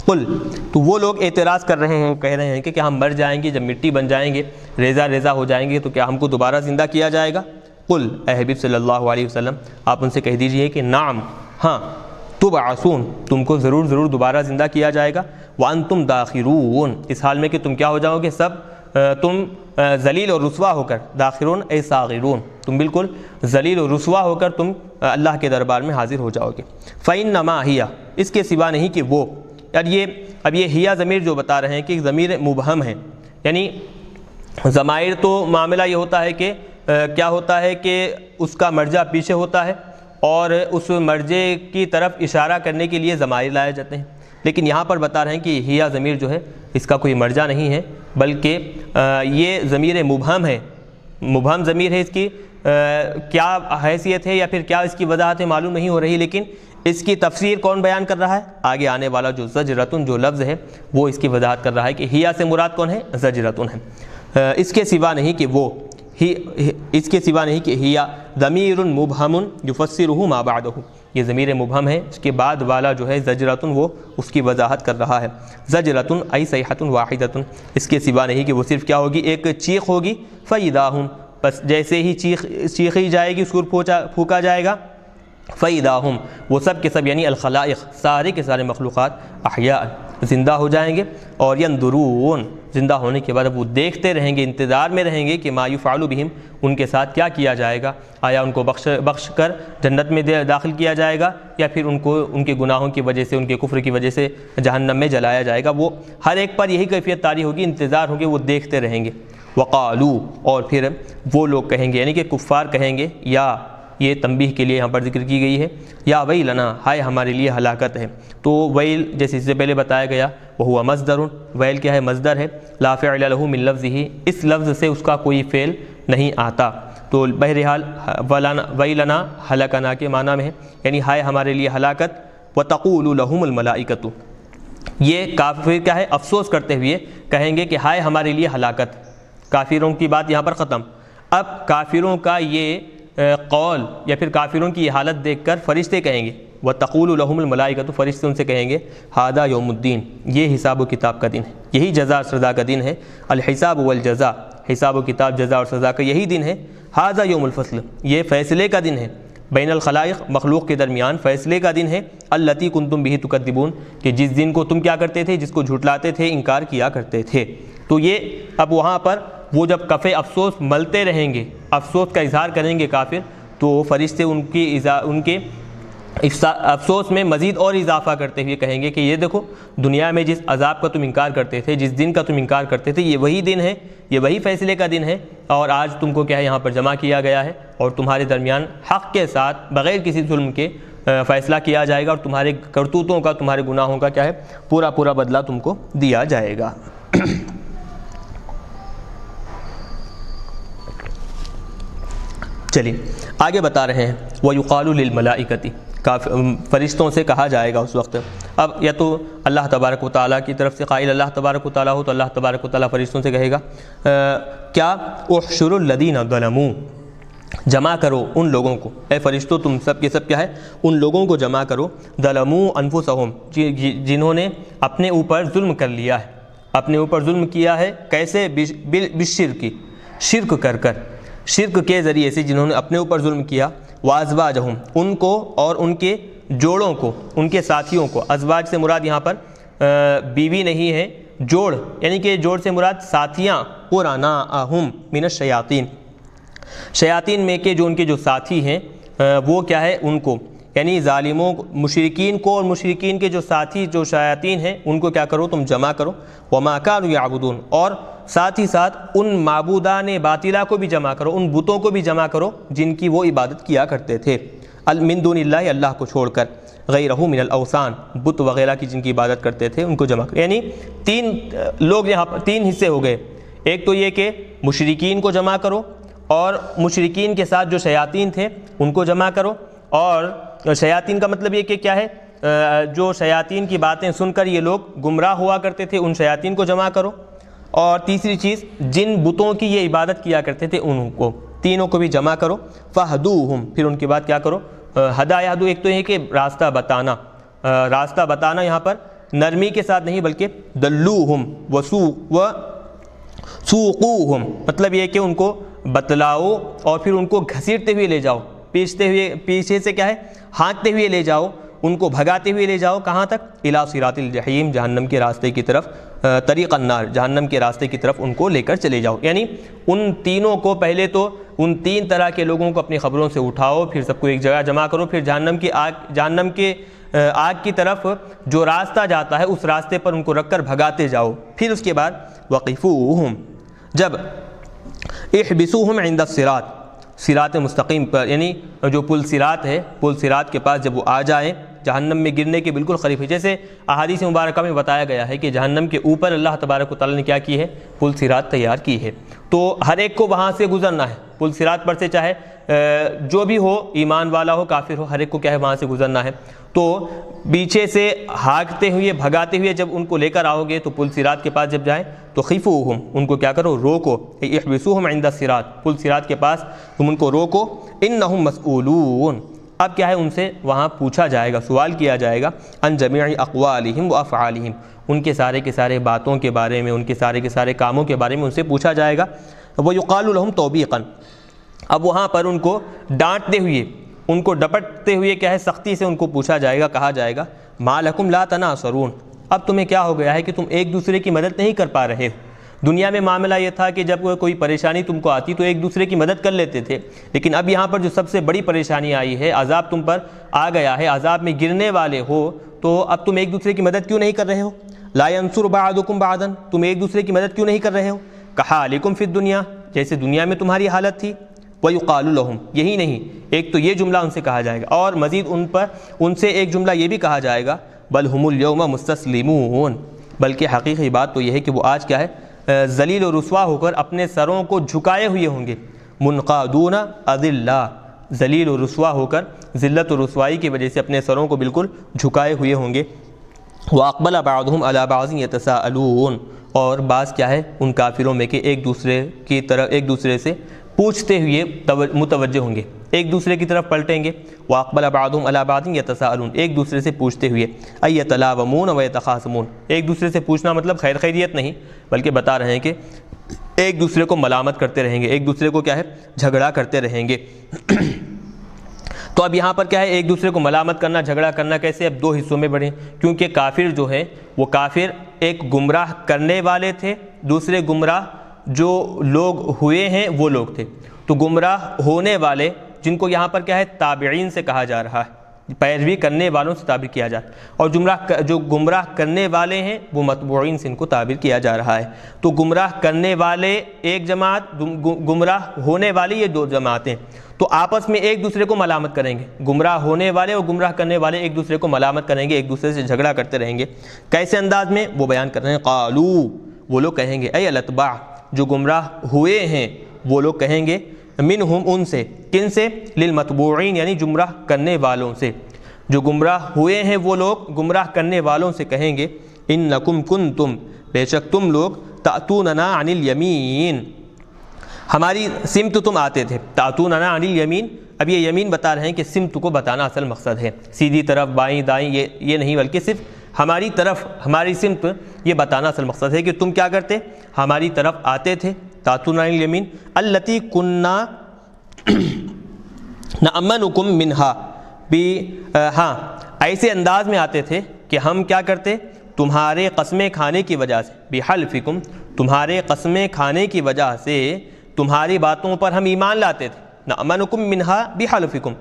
قل، تو وہ لوگ اعتراض کر رہے ہیں، کہہ رہے ہیں کہ کیا ہم مر جائیں گے، جب مٹی بن جائیں گے، ریزہ ہو جائیں گے، تو کیا ہم کو دوبارہ زندہ کیا جائے گا؟ قل، اے حبیب صلی اللہ علیہ وسلم آپ ان سے کہہ دیجئے کہ نعم، ہاں، تبعثون، تم کو ضرور دوبارہ زندہ کیا جائے گا. وانتم داخرون، اس حال میں کہ تم کیا ہو جاؤ گے؟ سب تم ذلیل اور رسوا ہو کر، داخرون اے صاغرون، تم بالکل ذلیل اور رسوا ہو کر تم اللہ کے دربار میں حاضر ہو جاؤ گے. فإنما ہی، اس کے سوا نہیں کہ وہ، اب یہ ہیا ضمیر جو بتا رہے ہیں کہ ضمیر مبہم ہے، یعنی ضمائر تو معاملہ یہ ہوتا ہے کہ کیا ہوتا ہے کہ اس کا مرجع پیچھے ہوتا ہے اور اس مرجع کی طرف اشارہ کرنے کے لیے ضمائر لائے جاتے ہیں، لیکن یہاں پر بتا رہے ہیں کہ ہیا ضمیر جو ہے اس کا کوئی مرجع نہیں ہے، بلکہ یہ ضمیر مبہم ہے، مبہم ضمیر ہے۔ اس کی کیا حیثیت ہے یا پھر کیا اس کی وضاحت معلوم نہیں ہو رہی، لیکن اس کی تفسیر کون بیان کر رہا ہے؟ آگے آنے والا جو زجرتن جو لفظ ہے وہ اس کی وضاحت کر رہا ہے کہ ہیا سے مراد کون ہے؟ زجرتن ہے، اس کے سوا نہیں کہ وہ اس کے سوا نہیں کہ ہیا ضمیر مبہم یفسرہ ما بعدہ، یہ ضمیر مبہم ہے، اس کے بعد والا جو ہے زجرتن وہ اس کی وضاحت کر رہا ہے۔ زجرتن ای صیحۃ واحدۃ، اس کے سوا نہیں کہ وہ صرف کیا ہوگی؟ ایک چیخ ہوگی، فاذا ہم، بس جیسے ہی چیخی جائے گی، سور پھونکا جائے گا، فاذا ہم، وہ سب کے سب یعنی الخلائق، سارے کے سارے مخلوقات، احیاء، زندہ ہو جائیں گے، اور ینظرون، زندہ ہونے کے بعد وہ دیکھتے رہیں گے، انتظار میں رہیں گے کہ ما یفعل بہم، ان کے ساتھ کیا کیا جائے گا، آیا ان کو بخش کر جنت میں داخل کیا جائے گا یا پھر ان کو ان کے گناہوں کی وجہ سے، ان کے کفر کی وجہ سے جہنم میں جلایا جائے گا۔ وہ ہر ایک پر یہی کیفیت طاری ہوگی، انتظار ہوگی، وہ دیکھتے رہیں گے۔ وقالو، اور پھر وہ لوگ کہیں گے، یعنی کہ کفار کہیں گے، یا یہ تنبیہ کے لیے یہاں پر ذکر کی گئی ہے، یا ویلنا، ہائے ہمارے لیے ہلاکت ہے۔ تو ویل جیسے اس سے پہلے بتایا گیا، وہو مصدر، ویل کیا ہے؟ مصدر ہے، لا فعل له من لفظه، اس لفظ سے اس کا کوئی فعل نہیں آتا، تو بہرحال ویلنا ہلکنا کے معنی میں ہے، یعنی ہائے ہمارے لیے ہلاکت۔ وتقول لهم الملائکۃ، یہ کافر کیا ہے؟ افسوس کرتے ہوئے کہیں گے کہ ہائے ہمارے لیے ہلاکت۔ کافروں کی بات یہاں پر ختم، اب کافروں کا یہ قول یا پھر کافروں کی یہ حالت دیکھ کر فرشتے کہیں گے، وتقول لهم الملائکۃ، فرشتے ان سے کہیں گے، ھذا یوم الدین، یہ حساب و کتاب کا دن ہے، یہی جزا اور سزا کا دن ہے، الحساب والجزا، حساب و کتاب، جزا اور سزا کا یہی دن ہے، ھذا یوم الفصل، یہ فیصلے کا دن ہے، بین الخلائق، مخلوق کے درمیان فیصلے کا دن ہے، التی کنتم بہ تکذبون، کہ جس دن کو تم کیا کرتے تھے؟ جس کو جھٹلاتے تھے، انکار کیا کرتے تھے۔ تو یہ اب وہاں پر وہ جب کفِ افسوس ملتے رہیں گے، افسوس کا اظہار کریں گے کافر، تو فرشتے ان کے افسوس میں مزید اور اضافہ کرتے ہوئے کہیں گے کہ یہ دیکھو، دنیا میں جس عذاب کا تم انکار کرتے تھے، جس دن کا تم انکار کرتے تھے، یہ وہی دن ہے، یہ وہی فیصلے کا دن ہے، اور آج تم کو کیا ہے؟ یہاں پر جمع کیا گیا ہے، اور تمہارے درمیان حق کے ساتھ بغیر کسی ظلم کے فیصلہ کیا جائے گا، اور تمہارے کرتوتوں کا، تمہارے گناہوں کا کیا ہے؟ پورا بدلہ تم کو دیا جائے گا۔ چلیے آگے بتا رہے ہیں، وَيُقَالُ لِلْمَلَائِكَةِ، فرشتوں سے کہا جائے گا اس وقت۔ اب یا تو اللہ تبارک و تعالیٰ کی طرف سے قائل اللہ تبارک و تعالیٰ ہو، تو اللہ تبارک و تعالیٰ فرشتوں سے کہے گا کیا؟ احشروا الذین ظلموا، جمع کرو ان لوگوں کو، اے فرشتوں تم سب کے سب کیا ہے؟ ان لوگوں کو جمع کرو، ظلموا انفسہم، جنہوں نے اپنے اوپر ظلم کر لیا ہے، اپنے اوپر ظلم کیا ہے، کیسے؟ بالشرک، شرک کر کر، شرک کے ذریعے سے جنہوں نے اپنے اوپر ظلم کیا، وازواجہم، ان کو اور ان کے جوڑوں کو، ان کے ساتھیوں کو، ازواج سے مراد یہاں پر بیوی نہیں ہے، جوڑ، یعنی کہ جوڑ سے مراد ساتھیاں، قرناءہم من الشیاطین، شیاطین میں کے جو ان کے جو ساتھی ہیں وہ کیا ہے؟ ان کو، یعنی ظالموں، مشرکین کو، اور مشرکین کے جو ساتھی جو شیاطین ہیں ان کو کیا کرو؟ تم جمع کرو، وما كانوا يعبدون، اور ساتھ ہی ساتھ ان معبودان باطلہ کو بھی جمع کرو، ان بتوں کو بھی جمع کرو جن کی وہ عبادت کیا کرتے تھے، من دون اللہ، اللہ کو چھوڑ کر، غیرہ من الاوثان، بت وغیرہ کی جن کی عبادت کرتے تھے ان کو جمع کرو۔ یعنی تین لوگ یہاں پر تین حصے ہو گئے، ایک تو یہ کہ مشرکین کو جمع کرو، اور مشرکین کے ساتھ جو شیاطین تھے ان کو جمع کرو، اور شیاطین کا مطلب یہ کہ کیا ہے؟ جو شیاطین کی باتیں سن کر یہ لوگ گمراہ ہوا کرتے تھے، ان شیاطین کو جمع کرو، اور تیسری چیز جن بتوں کی یہ عبادت کیا کرتے تھے ان کو، تینوں کو بھی جمع کرو، فہدوہم، پھر ان کے بعد کیا کرو؟ ہدا یہدو، ایک تو یہ کہ راستہ بتانا، راستہ بتانا یہاں پر نرمی کے ساتھ نہیں بلکہ دلوہم وسوقوہم، مطلب یہ کہ ان کو بتلاؤ اور پھر ان کو گھسیٹتے ہوئے لے جاؤ، پیچھے سے کیا ہے؟ ہانکتے ہوئے لے جاؤ، ان کو بھگاتے ہوئے لے جاؤ، کہاں تک؟ الی صراط الجحیم، جہنم کے راستے کی طرف، طریق النار، جہنم کے راستے کی طرف ان کو لے کر چلے جاؤ۔ یعنی ان تینوں کو، پہلے تو ان تین طرح کے لوگوں کو اپنی خبروں سے اٹھاؤ، پھر سب کو ایک جگہ جمع کرو، پھر جہنم کے آگ کی طرف جو راستہ جاتا ہے اس راستے پر ان کو رکھ کر بھگاتے جاؤ، پھر اس کے بعد وقفوہم، جب احبسوہم عند الصراط، صراط مستقیم پر، یعنی جو پل صراط ہے، پل صراط کے پاس جب وہ آ جائیں جہنم میں گرنے کے بالکل قریب ہے، جیسے احادیث مبارکہ میں بتایا گیا ہے کہ جہنم کے اوپر اللہ تبارک و تعالیٰ نے کیا کی ہے، پل صراط تیار کی ہے، تو ہر ایک کو وہاں سے گزرنا ہے، پل صراط پر سے چاہے جو بھی ہو، ایمان والا ہو کافر ہو، ہر ایک کو کیا ہے وہاں سے گزرنا ہے۔ تو پیچھے سے ہانکتے ہوئے بھگاتے ہوئے جب ان کو لے کر آؤ گے تو پل صراط کے پاس جب جائیں تو خفوہم، ان کو کیا کرو، روکو، احبسوہم عند الصراط، پل صراط کے پاس تم ان کو روکو، انہم مسئولون، اب کیا ہے ان سے وہاں پوچھا جائے گا، سوال کیا جائے گا، عن جمیع اقوالہم و افعالہم، ان کے سارے کے سارے باتوں کے بارے میں، ان کے سارے کے سارے کاموں کے بارے میں ان سے پوچھا جائے گا۔ وَيُقَالُ لَهُمْ تَوْبِيقًا، اب وہاں پر ان کو ڈانٹتے ہوئے، ان کو ڈپٹتے ہوئے کیا ہے سختی سے ان کو پوچھا جائے گا، کہا جائے گا مَا لَكُمْ لَا تَنَاصَرُونَ، اب تمہیں کیا ہو گیا ہے کہ تم ایک دوسرے کی مدد نہیں کر پا رہے ہو۔ دنیا میں معاملہ یہ تھا کہ جب کوئی پریشانی تم کو آتی تو ایک دوسرے کی مدد کر لیتے تھے، لیکن اب یہاں پر جو سب سے بڑی پریشانی آئی ہے، عذاب تم پر آ گیا ہے، عذاب میں گرنے والے ہو، تو اب تم ایک دوسرے کی مدد کیوں نہیں کر رہے ہو؟ لا ينصر بعضكم بعضا، تم ایک دوسرے کی مدد کیوں نہیں کر رہے ہو؟ کحالکم فی الدنیا، جیسے دنیا میں تمہاری حالت تھی۔ وَيُقَالُ لَهُمْ، یہی نہیں، ایک تو یہ جملہ ان سے کہا جائے گا، اور مزید ان سے ایک جملہ یہ بھی کہا جائے گا، بل هم اليوم مستسلمون، بلکہ حقیقی بات تو یہ ہے کہ وہ آج کیا ہے ذلیل و رسوا ہو کر اپنے سروں کو جھکائے ہوئے ہوں گے، منقادون اذلہ، ذلیل و رسوا ہو کر ذلت و رسوائی کی وجہ سے اپنے سروں کو بالکل جھکائے ہوئے ہوں گے۔ وَأَقْبَلَ بَعْضُهُمْ عَلَى بَعْضٍ يَتَسَاءَلُونَ، اور بعض کیا ہے ان کافروں میں کہ ایک دوسرے کی طرف، ایک دوسرے سے پوچھتے ہوئے متوجہ ہوں گے، ایک دوسرے کی طرف پلٹیں گے۔ وَأَقْبَلَ بَعْضُهُمْ عَلَى بَعْضٍ يَتَسَاءَلُونَ، ایک دوسرے سے پوچھتے ہوئے، أَيَّتَلَاوَمُونَ وَيَتَخَاصَمُونَ، ایک دوسرے سے پوچھنا مطلب خیر خیریت نہیں، بلکہ بتا رہے ہیں کہ ایک دوسرے کو ملامت کرتے رہیں گے، ایک دوسرے کو کیا ہے جھگڑا کرتے رہیں گے۔ تو اب یہاں پر کیا ہے ایک دوسرے کو ملامت کرنا، جھگڑا کرنا کیسے؟ اب دو حصوں میں بڑھیں، کیونکہ کافر جو ہے وہ کافر ایک گمراہ کرنے والے تھے، دوسرے گمراہ جو لوگ ہوئے ہیں وہ لوگ تھے، تو گمراہ ہونے والے جن کو یہاں پر کیا ہے تابعین سے کہا جا رہا ہے، پیروی کرنے والوں سے تعبیر کیا جا رہا ہے، اور جو گمراہ کرنے والے ہیں وہ متبوعین سے ان کو تعبیر کیا جا رہا ہے۔ تو گمراہ کرنے والے ایک جماعت، گمراہ ہونے والے یہ دو جماعتیں، تو آپس میں ایک دوسرے کو ملامت کریں گے، گمراہ ہونے والے اور گمراہ کرنے والے ایک دوسرے کو ملامت کریں گے، ایک دوسرے سے جھگڑا کرتے رہیں گے۔ کیسے انداز میں؟ وہ بیان کر رہے ہیں، قالو، وہ لوگ کہیں گے، اے الاتباع، جو گمراہ ہوئے ہیں وہ لوگ کہیں گے، منہم، ان سے، کن سے؟ للمتبوعین، یعنی گمراہ کرنے والوں سے، جو گمراہ ہوئے ہیں وہ لوگ گمراہ کرنے والوں سے کہیں گے، انکم کنتم، بے شک تم لوگ، تأتوننا عن الیمین، ہماری سمت تم آتے تھے، تأتوننا عن الیمین، اب یہ یمین بتا رہے ہیں کہ سمت کو بتانا اصل مقصد ہے، سیدھی طرف، بائیں دائیں، یہ نہیں، بلکہ صرف ہماری طرف، ہماری سمت، یہ بتانا اصل مقصد ہے کہ تم کیا کرتے، ہماری طرف آتے تھے۔ تأتوننا عن الیمین التی کننا نأمنکم منہا، ہاں ایسے انداز میں آتے تھے کہ ہم کیا کرتے، تمہارے قسمیں کھانے کی وجہ سے، بحلفکم، تمہارے قسمیں کھانے کی وجہ سے تمہاری باتوں پر ہم ایمان لاتے تھے، نأمنکم منہا بحلفکم،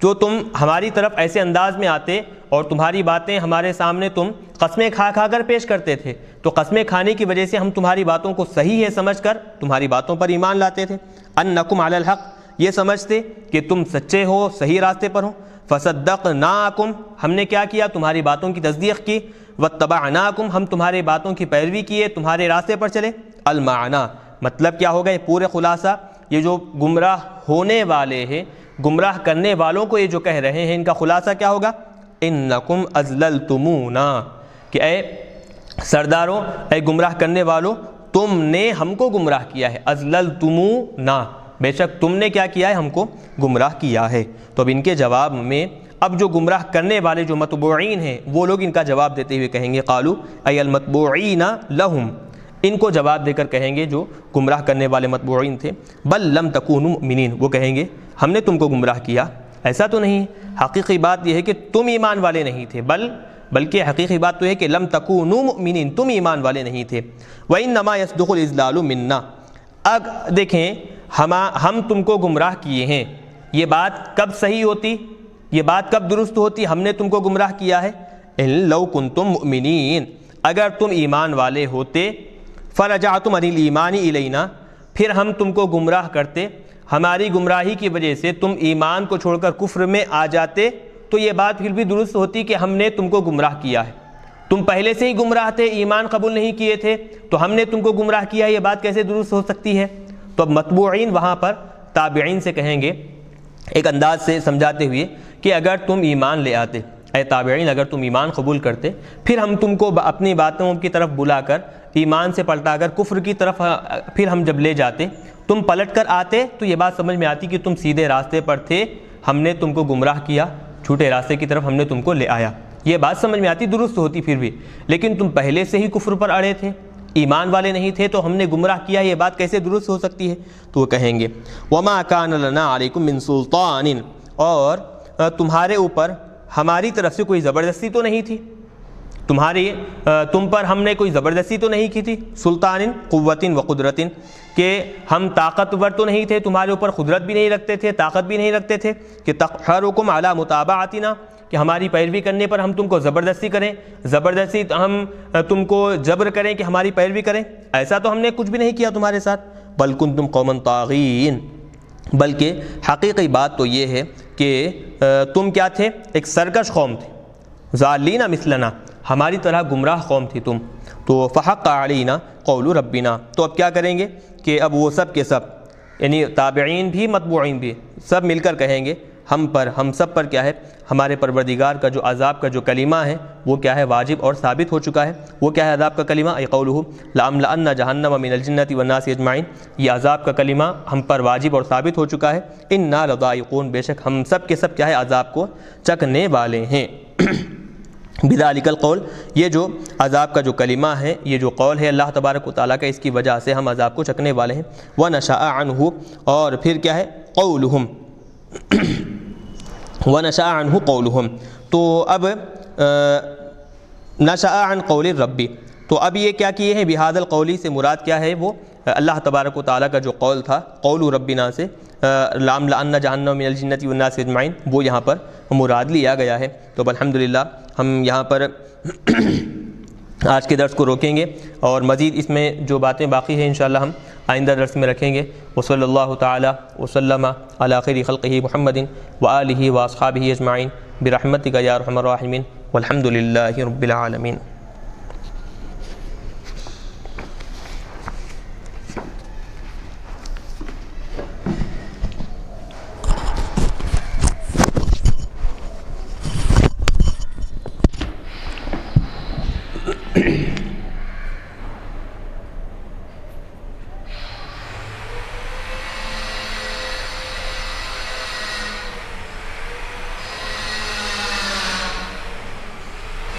جو تم ہماری طرف ایسے انداز میں آتے اور تمہاری باتیں ہمارے سامنے تم قسمیں کھا کھا کر پیش کرتے تھے، تو قسمیں کھانے کی وجہ سے ہم تمہاری باتوں کو صحیح ہے سمجھ کر تمہاری باتوں پر ایمان لاتے تھے، انکم علی الحق، یہ سمجھتے کہ تم سچے ہو، صحیح راستے پر ہو، فصدقناکم، ہم نے کیا کیا، تمہاری باتوں کی تصدیق کی، واتبعناکم، ہم تمہاری باتوں کی پیروی کیے، تمہارے راستے پر چلے۔ المعنی، مطلب کیا ہوگا، یہ پورے خلاصہ، یہ جو گمراہ ہونے والے ہیں، گمراہ کرنے والوں کو یہ جو کہہ رہے ہیں، ان کا خلاصہ کیا ہوگا، انکم اضللتمونا، کہ اے سرداروں، اے گمراہ کرنے والوں، تم نے ہم کو گمراہ کیا ہے، اضللتمونا، بے شک تم نے کیا کیا ہے، ہم کو گمراہ کیا ہے۔ تو اب ان کے جواب میں اب جو گمراہ کرنے والے جو متبوعین ہیں وہ لوگ ان کا جواب دیتے ہوئے کہیں گے، قالو ای المتبوعین لہم، ان کو جواب دے کر کہیں گے جو گمراہ کرنے والے متبوعین تھے، بل لم تکونوا مؤمنین، وہ کہیں گے ہم نے تم کو گمراہ کیا، ایسا تو نہیں، حقیقی بات یہ ہے کہ تم ایمان والے نہیں تھے، بلکہ حقیقی بات تو ہے کہ لم تکونوا مؤمنین، تم ایمان والے نہیں تھے۔ وانما یصدق الاضلال منا، اب دیکھیں ہم تم کو گمراہ کیے ہیں، یہ بات کب صحیح ہوتی، یہ بات کب درست ہوتی، ہم نے تم کو گمراہ کیا ہے، لو کنتم مؤمنین، اگر تم ایمان والے ہوتے، فرجعتم عن الایمان الینا، پھر ہم تم کو گمراہ کرتے ہماری گمراہی کی وجہ سے تم ایمان کو چھوڑ کر کفر میں آ جاتے تو یہ بات پھر بھی درست ہوتی کہ ہم نے تم کو گمراہ کیا ہے. تم پہلے سے ہی گمراہ تھے, ایمان قبول نہیں کیے تھے, تو ہم نے تم کو گمراہ کیا, یہ بات کیسے درست ہو سکتی ہے؟ تو اب متبوعین وہاں پر تابعین سے کہیں گے ایک انداز سے سمجھاتے ہوئے کہ اگر تم ایمان لے آتے, اے تابعین اگر تم ایمان قبول کرتے, پھر ہم تم کو اپنی باتوں کی طرف بلا کر ایمان سے پلٹا کر کفر کی طرف پھر ہم جب لے جاتے, تم پلٹ کر آتے تو یہ بات سمجھ میں آتی کہ تم سیدھے راستے پر تھے, ہم نے تم کو گمراہ کیا, جھوٹے راستے کی طرف ہم نے تم کو لے آیا, یہ بات سمجھ میں آتی, درست ہوتی پھر بھی. لیکن تم پہلے سے ہی کفر پر اڑے تھے, ایمان والے نہیں تھے, تو ہم نے گمراہ کیا, یہ بات کیسے درست ہو سکتی ہے؟ تو وہ کہیں گے وَمَا كَانَ لَنَا عَلَيْكُم مِّن سُلْطَانٍ, اور تمہارے اوپر ہماری طرف سے کوئی زبردستی تو نہیں تھی, تم پر ہم نے کوئی زبردستی تو نہیں کی تھی. سلطان قوت و قدرت, کہ ہم طاقتور تو نہیں تھے, تمہارے اوپر قدرت بھی نہیں رکھتے تھے, طاقت بھی نہیں رکھتے تھے کہ تقہرکم علی متابعتنا, کہ ہماری پیروی کرنے پر ہم تم کو زبردستی کریں, زبردستی ہم تم کو جبر کریں کہ ہماری پیروی کریں, ایسا تو ہم نے کچھ بھی نہیں کیا تمہارے ساتھ. بل کنتم قوما طاغین, بلکہ حقیقی بات تو یہ ہے کہ تم کیا تھے, ایک سرکش قوم تھے. ضالین مثلنا, ہماری طرح گمراہ قوم تھی تم. تو فحق علینا قول ربنا, تو اب کیا کریں گے کہ اب وہ سب کے سب, یعنی تابعین بھی متبوعین بھی, سب مل کر کہیں گے ہم سب پر کیا ہے, ہمارے پروردگار کا جو عذاب کا جو کلمہ ہے وہ کیا ہے, واجب اور ثابت ہو چکا ہے. وہ کیا ہے عذاب کا کلمہ؟ ای قولہ لأملأن جہنم من الجنۃ والناس اجمعین, یہ عذاب کا کلمہ ہم پر واجب اور ثابت ہو چکا ہے. انا لذائقون, بے شک ہم سب کے سب کیا ہے, عذاب کو چکھنے والے ہیں. بذالک القول, یہ جو عذاب کا جو کلمہ ہے, یہ جو قول ہے اللہ تبارک و تعالیٰ کا, اس کی وجہ سے ہم عذاب کو چکھنے والے ہیں. وَنَشَأَ عَنْهُ, اور پھر کیا ہے قولہم, وَنَشَأَ عَنْهُ قَوْلُهُمْ, تو اب نشأ عن قول الرب, تو اب یہ کیا کیے ہیں, بہذا القولی سے مراد کیا ہے, وہ اللہ تبارک و تعالیٰ کا جو قول تھا قول ربنا سے, لأملأن جہنم من الجنۃ والناس اجمعین, وہ یہاں پر مراد لیا گیا ہے. تو الحمدللہ ہم یہاں پر آج کے درس کو روکیں گے, اور مزید اس میں جو باتیں باقی ہیں انشاءاللہ ہم آئندہ درس میں رکھیں گے. وصلی اللہ تعالی وسلم علی خیر خلقہ محمد وآلہ واصحابہ اجمعین برحمتک یا ارحم الراحمین والحمد للہ رب العالمین.